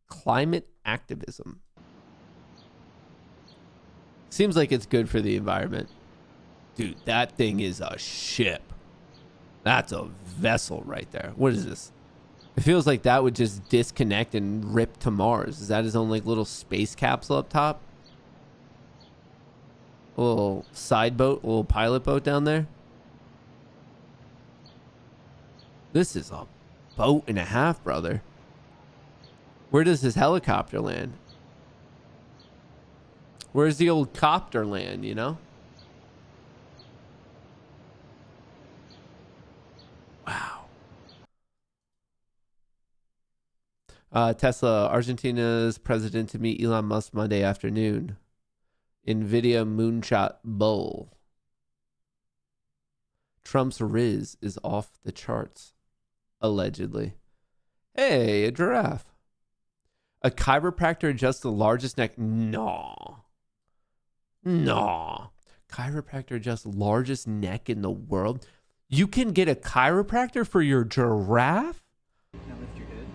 Climate activism. Seems like it's good for the environment. Dude, that thing is a ship. That's a vessel right there. What is this? It feels like that would just disconnect and rip to Mars. Is that his own like little space capsule up top? A little side boat, a little pilot boat down there. This is a boat and a half, brother. Where does his helicopter land? Where's the old copter land, you know? Wow. Tesla, Argentina's president to meet Elon Musk Monday afternoon. NVIDIA moonshot bull. Trump's Riz is off the charts. Allegedly. Hey, a giraffe. A chiropractor adjusts the largest neck. No. Chiropractor adjusts largest neck in the world. You can get a chiropractor for your giraffe? Now lift your head.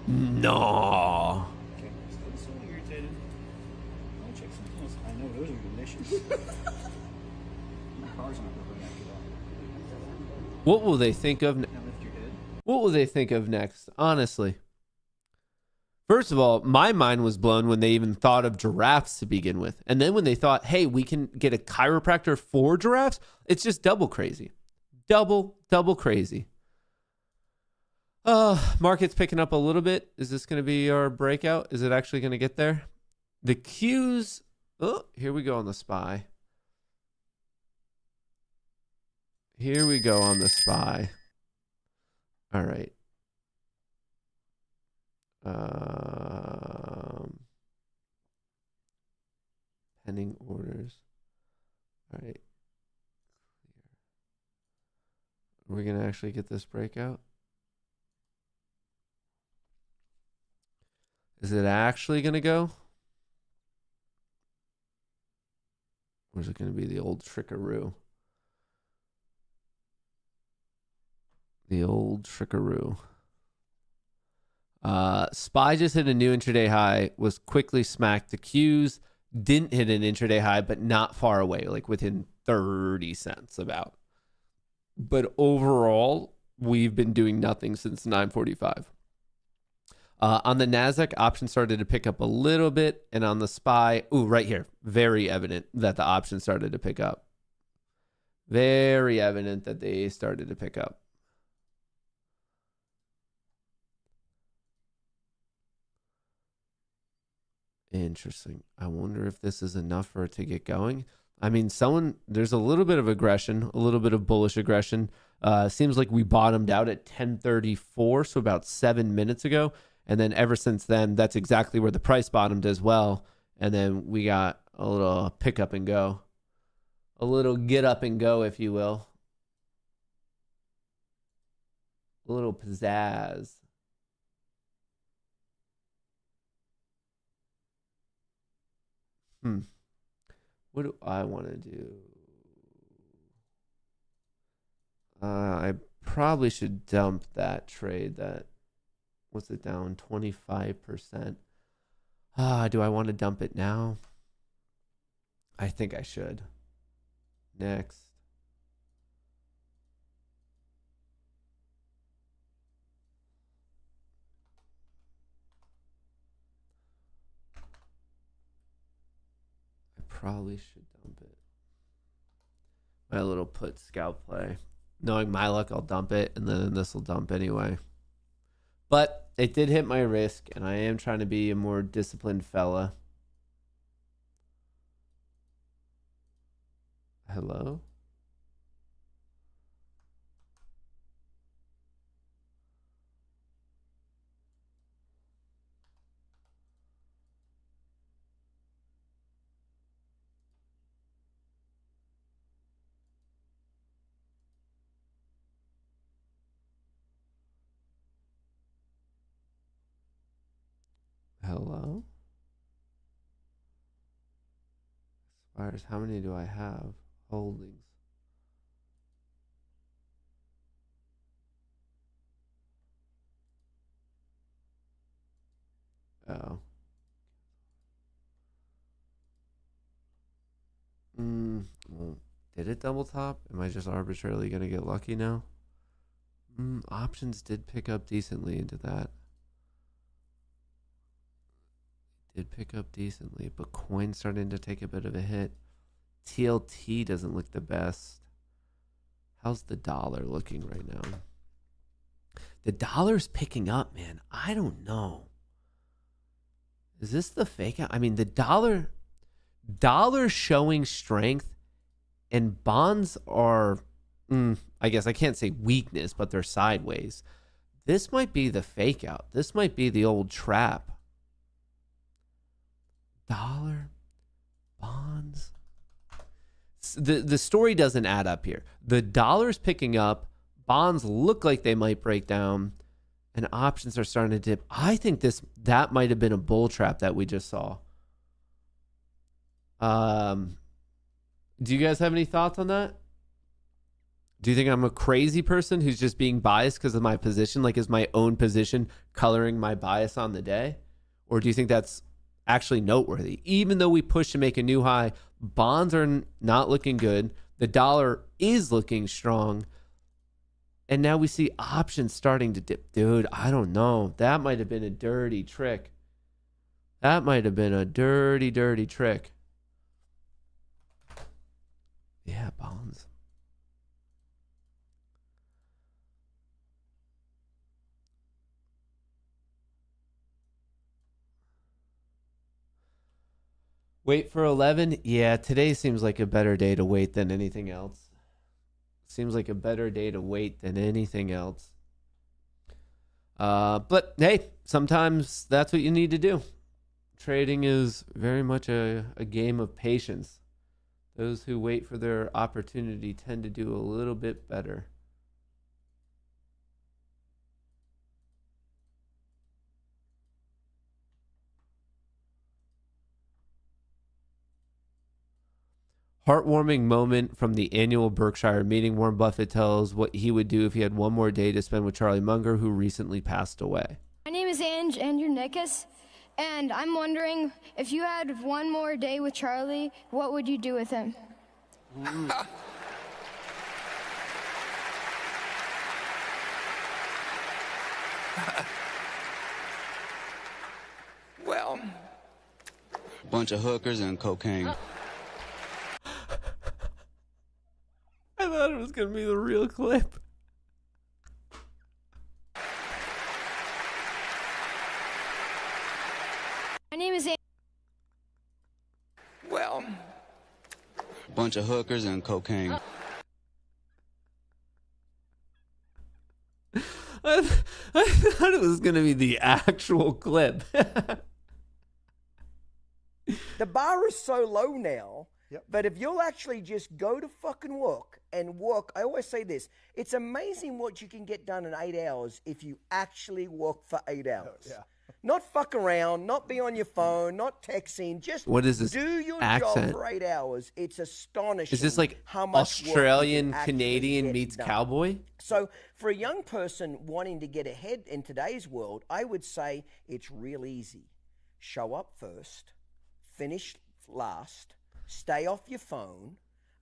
No. Okay, still so irritated. I'll check something else. I know those are delicious. My car's not going after that. What will they think of? Now lift your head. What will they think of next? Honestly. First of all, my mind was blown when they even thought of giraffes to begin with. And then when they thought, hey, we can get a chiropractor for giraffes, it's just double crazy. Double crazy. Market's picking up a little bit. Is this going to be our breakout? Is it actually going to get there? The Qs. Oh, here we go on the SPY. Here we go on the SPY. All right. Pending orders. All right. We're going to actually get this breakout. Is it actually going to go? Or is it going to be the old trickaroo? The old trickaroo. SPY just hit a new intraday high, was quickly smacked. The Qs didn't hit an intraday high, but not far away, like within 30 cents about. But overall, we've been doing nothing since 9:45. On the NASDAQ, options started to pick up a little bit. And on the SPY, right here, very evident that the options started to pick up. Very evident that they started to pick up. Interesting. I wonder if this is enough for it to get going. I mean, there's a little bit of aggression, a little bit of bullish aggression. Seems like we bottomed out at 10:34, so about 7 minutes ago. And then ever since then, that's exactly where the price bottomed as well. And then we got a little pick up and go. A little get up and go, if you will. A little pizzazz. What do I want to do? I probably should dump that trade. What's it down? 25%. Do I want to dump it now? I think I should. Next. I probably should dump it. My little put scalp play. Knowing my luck, I'll dump it, and then this will dump anyway. But it did hit my risk, and I am trying to be a more disciplined fella. Hello? Hello? Expires. How many do I have? Holdings. Oh. Well, did it double top? Am I just arbitrarily going to get lucky now? Options did pick up decently into that. Did pick up decently, but coin's starting to take a bit of a hit. TLT doesn't look the best. How's the dollar looking right now? The dollar's picking up, man. I don't know. Is this the fake out? I mean, the dollar showing strength, and bonds are, I guess I can't say weakness, but they're sideways. This might be the fake out. This might be the old trap. Dollar, bonds. The story doesn't add up here. The dollar's picking up. Bonds look like they might break down, and options are starting to dip. I think that might have been a bull trap that we just saw. Do you guys have any thoughts on that? Do you think I'm a crazy person who's just being biased because of my position? Like, is my own position coloring my bias on the day? Or do you think that's actually noteworthy? Even though we push to make a new high, bonds are not looking good. The dollar is looking strong. And now we see options starting to dip. Dude, I don't know. That might have been a dirty trick. That might have been a dirty, dirty trick. Yeah, bonds. Wait for 11? Yeah, today seems like a better day to wait than anything else. Seems like a better day to wait than anything else. But hey, sometimes that's what you need to do. Trading is very much a game of patience. Those who wait for their opportunity tend to do a little bit better. Heartwarming moment from the annual Berkshire meeting. Warren Buffett tells what he would do if he had one more day to spend with Charlie Munger, who recently passed away. My name is Andrew Nickus, and I'm wondering, if you had one more day with Charlie, what would you do with him? Well, bunch of hookers and cocaine. I thought it was going to be the real clip. My name is Well, bunch of hookers and cocaine. I thought it was going to be the actual clip. The bar is so low now, but if you'll actually just go to fucking work and work, I always say this, it's amazing what you can get done in 8 hours if you actually work for 8 hours. Yeah. Not fuck around, not be on your phone, not texting, just What is this do your accent? job for 8 hours. It's astonishing. Is this like how much work you Australian can actually Canadian get meets done. cowboy? So for a young person wanting to get ahead in today's world, I would say it's real easy. Show up first, finish last, stay off your phone,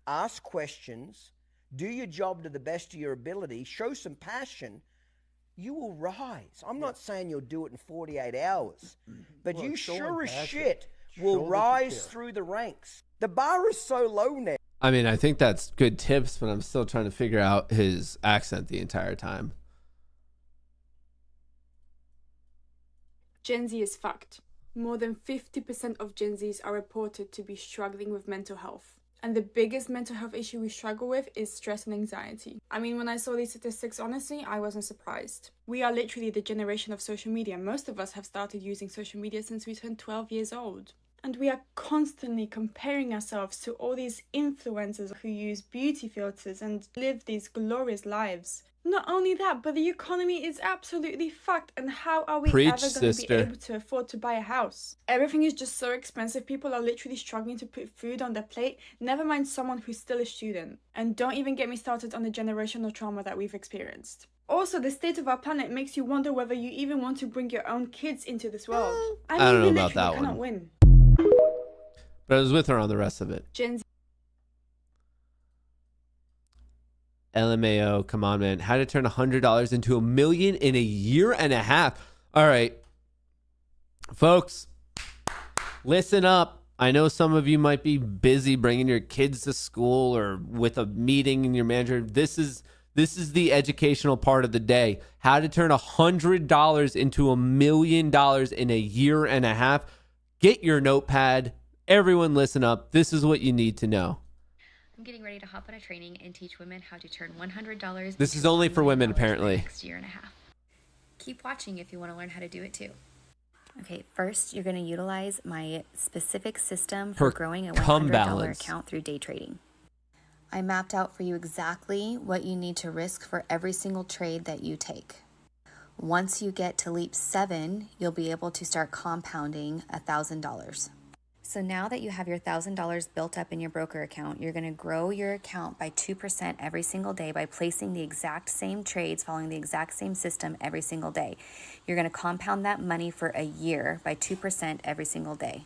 ask questions, do your job to the best of your ability, show some passion, you will rise. I'm not saying you'll do it in 48 hours, but you sure as shit will rise through the ranks. The bar is so low now. I mean, I think that's good tips, but I'm still trying to figure out his accent the entire time. Gen Z is fucked. More than 50% of Gen Zs are reported to be struggling with mental health. And the biggest mental health issue we struggle with is stress and anxiety. I mean, when I saw these statistics, honestly, I wasn't surprised. We are literally the generation of social media. Most of us have started using social media since we turned 12 years old. And we are constantly comparing ourselves to all these influencers who use beauty filters and live these glorious lives. Not only that, but the economy is absolutely fucked, and how are we ever going to be able to afford to buy a house? Everything is just so expensive. People are literally struggling to put food on their plate, never mind someone who's still a student. And don't even get me started on the generational trauma that we've experienced. Also, the state of our planet makes you wonder whether you even want to bring your own kids into this world. I don't know we about that cannot one. Win. But I was with her on the rest of it. Gen Z. LMAO, come on, man. How to turn $100 into $1 million in a year and a half. All right, folks, listen up. I know some of you might be busy bringing your kids to school or with a meeting in your manager. This is the educational part of the day. How to turn $100 into $1 million in a year and a half. Get your notepad. Everyone listen up. This is what you need to know. I'm getting ready to hop on a training and teach women how to turn $100. This is only for women, apparently. Next year and a half. Keep watching if you want to learn how to do it too. Okay, first you're going to utilize my specific system for growing a $100 account through day trading. I mapped out for you exactly what you need to risk for every single trade that you take. Once you get to leap 7, you'll be able to start compounding $1,000. So now that you have your $1,000 built up in your broker account, you're going to grow your account by 2% every single day by placing the exact same trades, following the exact same system every single day. You're going to compound that money for a year by 2% every single day.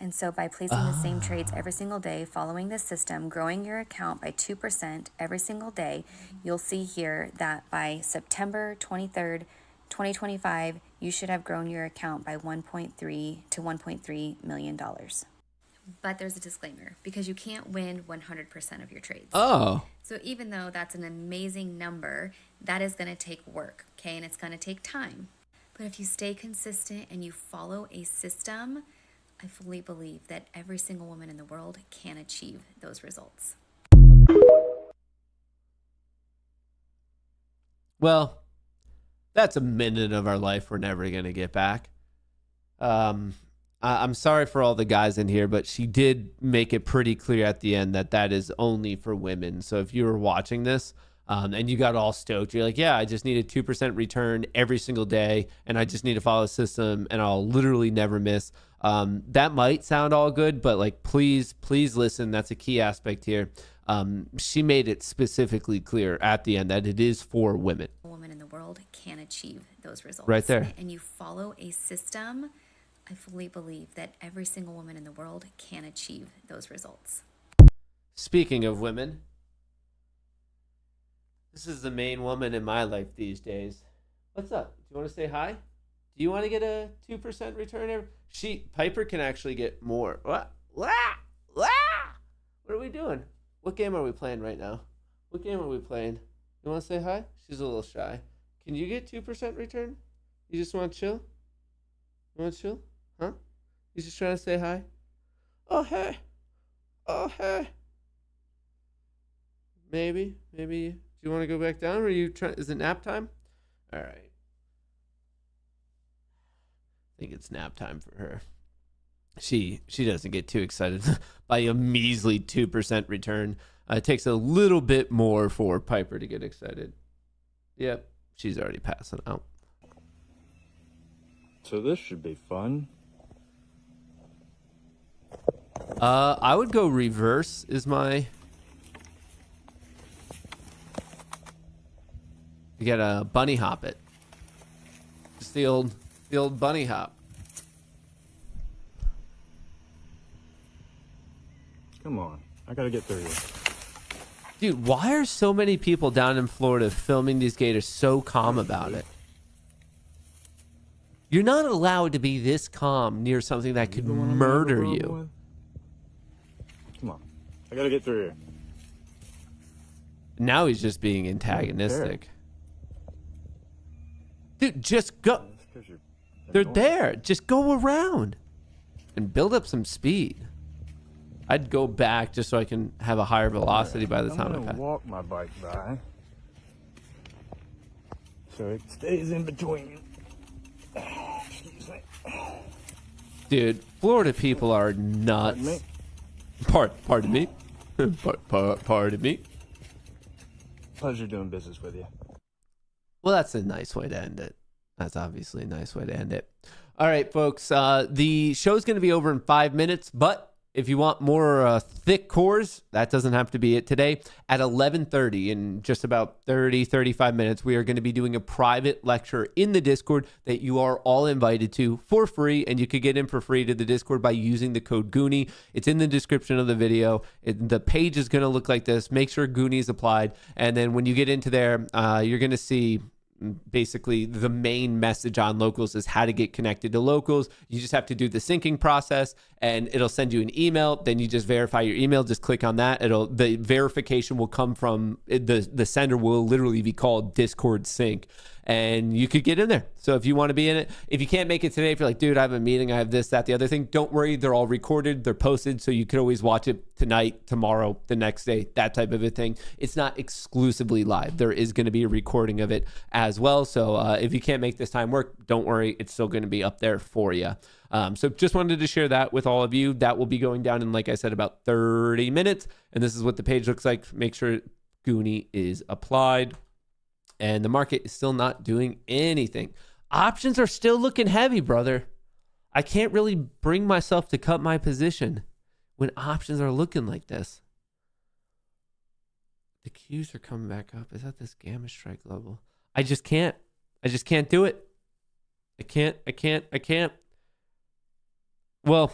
And so by placing the same trades every single day, following this system, growing your account by 2% every single day, you'll see here that by September 23rd, 2025, you should have grown your account by $1.3 to $1.3 million. But there's a disclaimer, because you can't win 100% of your trades. Oh. So even though that's an amazing number, that is going to take work, okay? And it's going to take time. But if you stay consistent and you follow a system, I fully believe that every single woman in the world can achieve those results. Well, that's a minute of our life we're never going to get back. I'm sorry for all the guys in here, but she did make it pretty clear at the end that that is only for women. So if you were watching this and you got all stoked, you're like, yeah, I just need a 2% return every single day, and I just need to follow the system, and I'll literally never miss. That might sound all good, but like, please listen. That's a key aspect here. She made it specifically clear at the end that it is for women. A woman in the world can achieve those results. Right there. And you follow a system, I fully believe that every single woman in the world can achieve those results. Speaking of women, this is the main woman in my life these days. What's up? Do you want to say hi? Do you want to get a 2% return? Piper can actually get more. What are we doing? What game are we playing right now? What game are we playing? You want to say hi? She's a little shy. Can you get 2% return? You just want to chill? You want to chill? Huh? You just trying to say hi? Oh, hey. Oh, hey. Maybe. Do you want to go back down, or are you trying? Is it nap time? All right. I think it's nap time for her. She doesn't get too excited by a measly 2% return. It takes a little bit more for Piper to get excited. Yep, she's already passing out. So this should be fun. I would go reverse is my... You gotta bunny hop it. Just the old bunny hop. Come on. I gotta get through here. Dude, why are so many people down in Florida filming these gators so calm about it? You're not allowed to be this calm near something that could murder you. Come on. I gotta get through here. Now he's just being antagonistic. Dude, just go. They're there. Just go around and build up some speed. I'd go back just so I can have a higher velocity by the time I I'm gonna walk my bike by, so it stays in between. Excuse me. Dude, Florida people are nuts. Pardon me. Pardon me. Pleasure doing business with you. Well, that's a nice way to end it. That's obviously a nice way to end it. All right, folks. The show's going to be over in 5 minutes, but if you want more thick Kohrs, that doesn't have to be it today. At 11:30, in just about 35 minutes, we are going to be doing a private lecture in the Discord that you are all invited to for free, and you could get in for free to the Discord by using the code Goonie. It's in the description of the video. The page is going to look like this. Make sure Goonie is applied, and then when you get into there, you're going to see basically the main message on locals is how to get connected to locals. You just have to do the syncing process and it'll send you an email. Then you just verify your email. Just click on that. The verification will come from the sender will literally be called Discord Sync, and you could get in there. So if you want to be in it, if you can't make it today, if you're like, dude, I have a meeting, I have this, that, the other thing, don't worry. They're all recorded. They're posted. So you could always watch it tonight, tomorrow, the next day, that type of a thing. It's not exclusively live. There is going to be a recording of it as well. So if you can't make this time work, don't worry. It's still going to be up there for you. So just wanted to share that with all of you. That will be going down in, like I said, about 30 minutes. And this is what the page looks like. Make sure Goonie is applied. And the market is still not doing anything. Options are still looking heavy, brother. I can't really bring myself to cut my position when options are looking like this. The Qs are coming back up. Is that this gamma strike level? I just can't do it. I can't. Well,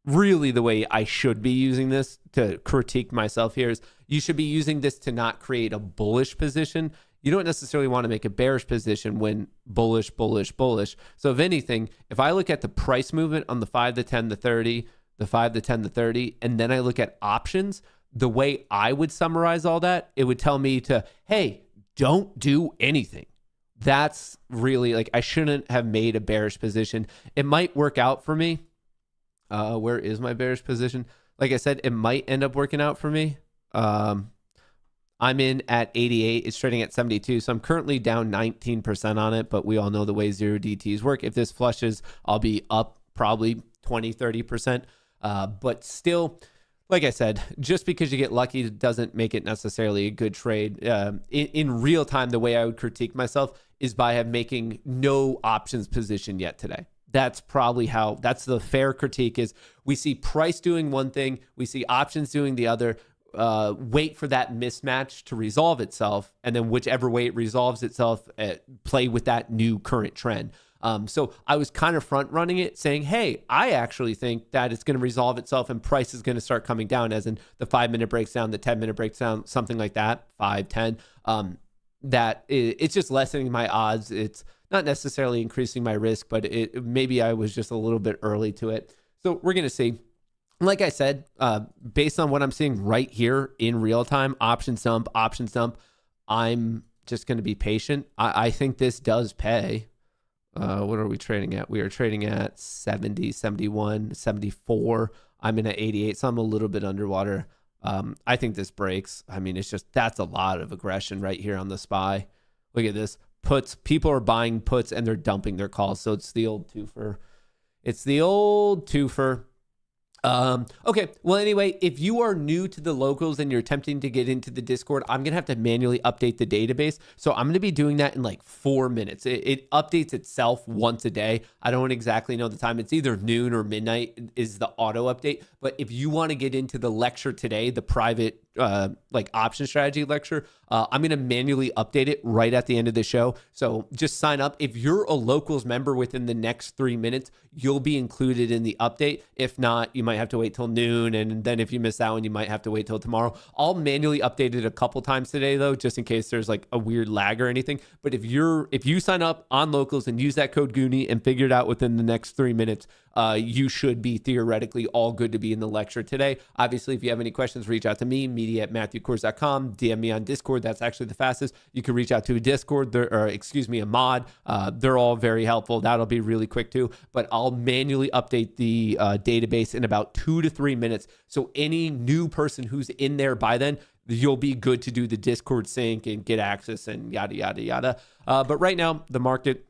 really the way I should be using this to critique myself here is you should be using this to not create a bullish position. You don't necessarily want to make a bearish position when bullish. So if anything, if I look at the price movement on the 5, the 10, the 30, the 5, the 10, the 30, and then I look at options, the way I would summarize all that, it would tell me to, hey, don't do anything. That's really like, I shouldn't have made a bearish position. It might work out for me. Where is my bearish position? Like I said, it might end up working out for me. I'm in at 88. It's trading at 72. So I'm currently down 19% on it, but we all know the way 0DTs work. If this flushes, I'll be up probably 20, 30%. But still, like I said, just because you get lucky doesn't make it necessarily a good trade. In real time, the way I would critique myself is by making no options position yet today. That's probably that's the fair critique is we see price doing one thing, we see options doing the other, wait for that mismatch to resolve itself. And then whichever way it resolves itself, play with that new current trend. So I was kind of front running it saying, hey, I actually think that it's going to resolve itself and price is going to start coming down, as in the 5 minute breaks down, the 10 minute breaks down, something like that, 5, 10, it's just lessening my odds. It's not necessarily increasing my risk, but maybe I was just a little bit early to it. So we're going to see. Like I said, based on what I'm seeing right here in real time, options dump, I'm just going to be patient. I think this does pay. What are we trading at? We are trading at 70, 71, 74. I'm in at 88, so I'm a little bit underwater. I think this breaks. I mean, that's a lot of aggression right here on the SPY. Look at this. Puts, people are buying puts and they're dumping their calls. So it's the old twofer. Okay. Well, anyway, if you are new to the locals and you're attempting to get into the Discord, I'm going to have to manually update the database. So I'm going to be doing that in like 4 minutes. It updates itself once a day. I don't exactly know the time. It's either noon or midnight is the auto update. But if you want to get into the lecture today, the private like option strategy lecture. I'm going to manually update it right at the end of the show. So just sign up. If you're a Locals member within the next 3 minutes, you'll be included in the update. If not, you might have to wait till noon. And then if you miss that one, you might have to wait till tomorrow. I'll manually update it a couple times today though, just in case there's like a weird lag or anything. But if you sign up on Locals and use that code Goonie and figure it out within the next 3 minutes, you should be theoretically all good to be in the lecture today. Obviously, if you have any questions, reach out to me, media@MatthewKohrs.com. DM me on Discord. That's actually the fastest. You can reach out to a Discord, a mod. They're all very helpful. That'll be really quick too. But I'll manually update the database in about 2 to 3 minutes. So any new person who's in there by then, you'll be good to do the Discord sync and get access and yada, yada, yada. But right now, the market,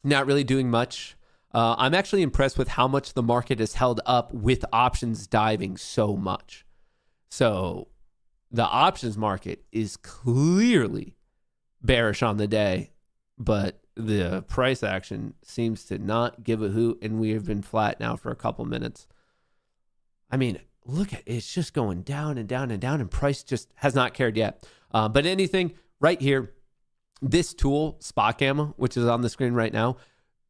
not really doing much. I'm actually impressed with how much the market has held up with options diving so much. So the options market is clearly bearish on the day, but the price action seems to not give a hoot, and we have been flat now for a couple minutes. I mean, look at it. It's just going down and down and down, and price just has not cared yet. But anything right here, this tool, Spot Gamma, which is on the screen right now,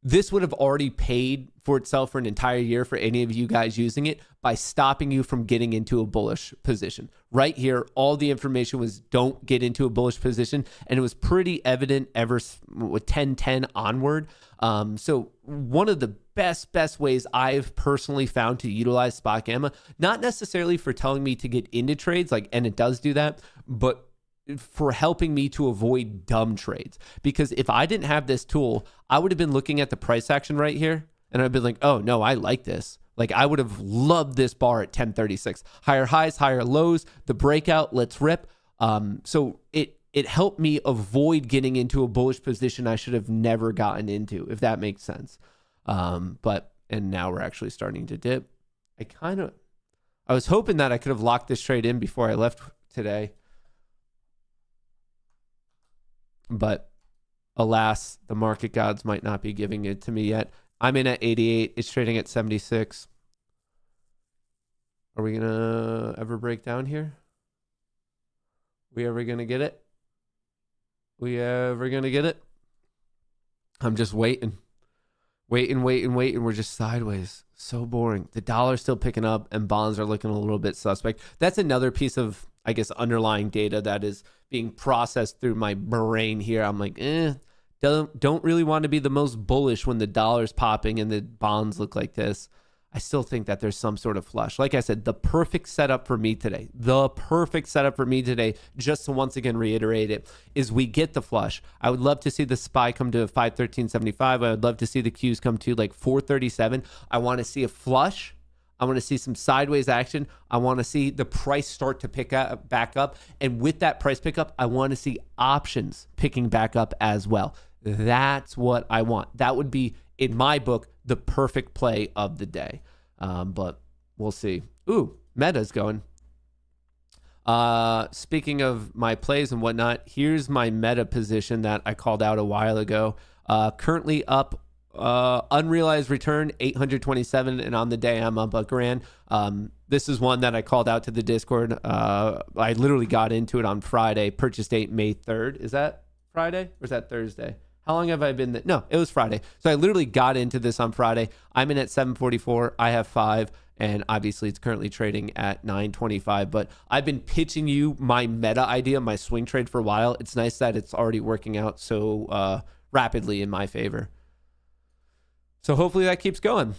this would have already paid for itself for an entire year for any of you guys using it by stopping you from getting into a bullish position. Right here, all the information was don't get into a bullish position, and it was pretty evident ever with 10-10 onward. So one of the best ways I've personally found to utilize Spot Gamma, not necessarily for telling me to get into trades, and it does do that, but for helping me to avoid dumb trades. Because if I didn't have this tool, I would have been looking at the price action right here, and I'd been like, oh no, I like this. I would have loved this bar at 1036. Higher highs, higher lows, the breakout, let's rip. So it helped me avoid getting into a bullish position I should have never gotten into, if that makes sense. And now we're actually starting to dip. I was hoping that I could have locked this trade in before I left today. But alas, the market gods might not be giving it to me yet. I'm in at 88. It's trading at 76. Are we going to ever break down here? We ever going to get it? I'm just waiting. We're just sideways. So boring. The dollar's still picking up and bonds are looking a little bit suspect. That's another piece of, I guess, underlying data that is being processed through my brain here. I'm like, don't really want to be the most bullish when the dollar's popping and the bonds look like this. I still think that there's some sort of flush. Like I said, the perfect setup for me today, just to once again reiterate it, is we get the flush. I would love to see the SPY come to a 513.75. I would love to see the Qs come to 437. I want to see a flush. I want to see some sideways action. I want to see the price start to pick up, back up. And with that price pickup, I want to see options picking back up as well. That's what I want. That would be, in my book, the perfect play of the day. But we'll see. Ooh, Meta's going. Speaking of my plays and whatnot, here's my Meta position that I called out a while ago. Currently up, unrealized return 827, and on the day I'm up $1,000. This is one that I called out to the Discord. I literally got into it on Friday. Purchase date May 3rd. Is that Friday or is that Thursday? How long have I been there? No, it was Friday. So I literally got into this on Friday. I'm in at 744. I have 5. And obviously it's currently trading at 925. But I've been pitching you my meta idea, my swing trade for a while. It's nice that it's already working out so rapidly in my favor. So hopefully that keeps going.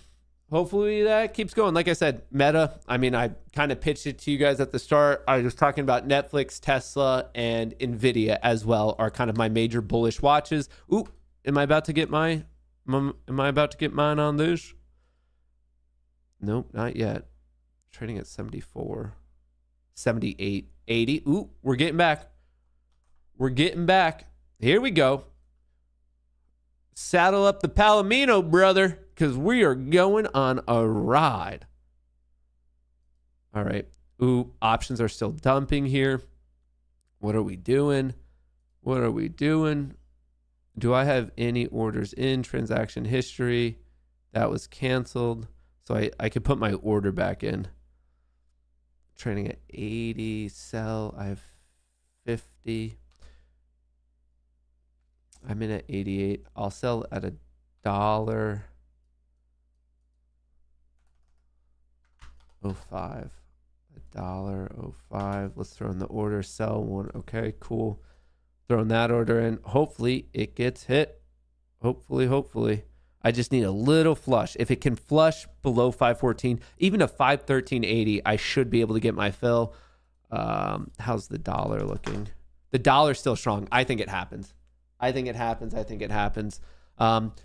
Like I said, Meta, I mean, I kind of pitched it to you guys at the start. I was talking about Netflix, Tesla, and Nvidia as well are kind of my major bullish watches. Ooh, am I about to get mine on this? Nope, not yet. Trading at 74, 78, 80. Ooh, we're getting back. Here we go. Saddle up the Palomino, brother, because we are going on a ride. All right. Ooh, options are still dumping here. What are we doing? Do I have any orders in transaction history? That was canceled. So I could put my order back in. Trading at 80, sell. I have 50. I'm in at 88. I'll sell at $1.05. $1.05. Let's throw in the order. Sell one. Okay, cool. Throwing that order in. Hopefully it gets hit. Hopefully. I just need a little flush. If it can flush below 514, even a 513.80, I should be able to get my fill. How's the dollar looking? The dollar's still strong. I think it happens.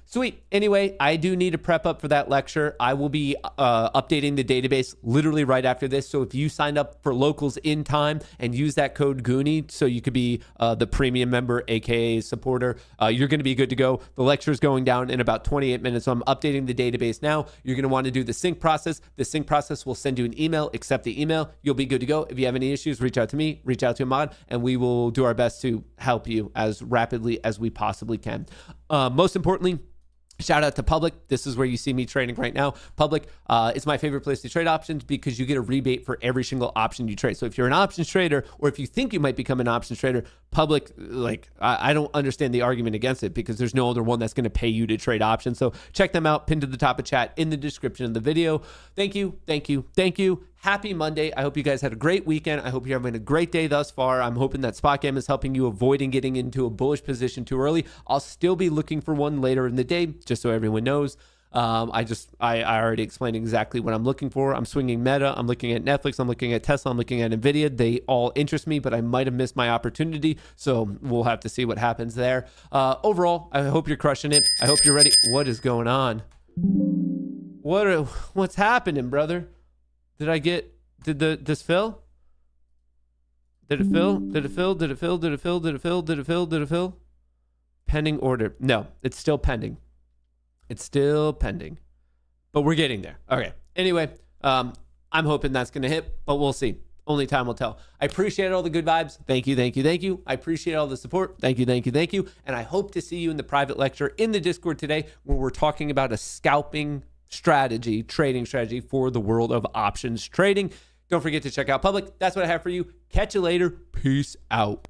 Sweet. Anyway, I do need to prep up for that lecture. I will be updating the database literally right after this. So if you signed up for locals in time and use that code Goonie, so you could be the premium member, aka supporter, you're going to be good to go. The lecture is going down in about 28 minutes. So I'm updating the database now. You're going to want to do the sync process. The sync process will send you an email. Accept the email. You'll be good to go. If you have any issues, reach out to me, reach out to Ahmad, and we will do our best to help you as rapidly as we possibly can. Most importantly, shout out to Public. This is where you see me trading right now. Public is my favorite place to trade options because you get a rebate for every single option you trade. So if you're an options trader, or if you think you might become an options trader, Public, I don't understand the argument against it because there's no other one that's going to pay you to trade options. So check them out. Pinned to the top of chat in the description of the video. Thank you. Happy Monday. I hope you guys had a great weekend. I hope you're having a great day thus far. I'm hoping that spot game is helping you avoiding getting into a bullish position too early. I'll still be looking for one later in the day, just so everyone knows. I already explained exactly what I'm looking for. I'm swinging Meta. I'm looking at Netflix. I'm looking at Tesla. I'm looking at Nvidia. They all interest me, but I might have missed my opportunity. So we'll have to see what happens there. Overall, I hope you're crushing it. I hope you're ready. What is going on? What's happening, brother? Did this fill? Did it fill? Pending order. No, it's still pending. But we're getting there. Okay. Anyway, I'm hoping that's going to hit, but we'll see. Only time will tell. I appreciate all the good vibes. Thank you. I appreciate all the support. Thank you. And I hope to see you in the private lecture in the Discord today where we're talking about a scalping trading strategy for the world of options trading. Don't forget to check out Public. That's what I have for you. Catch you later. Peace out.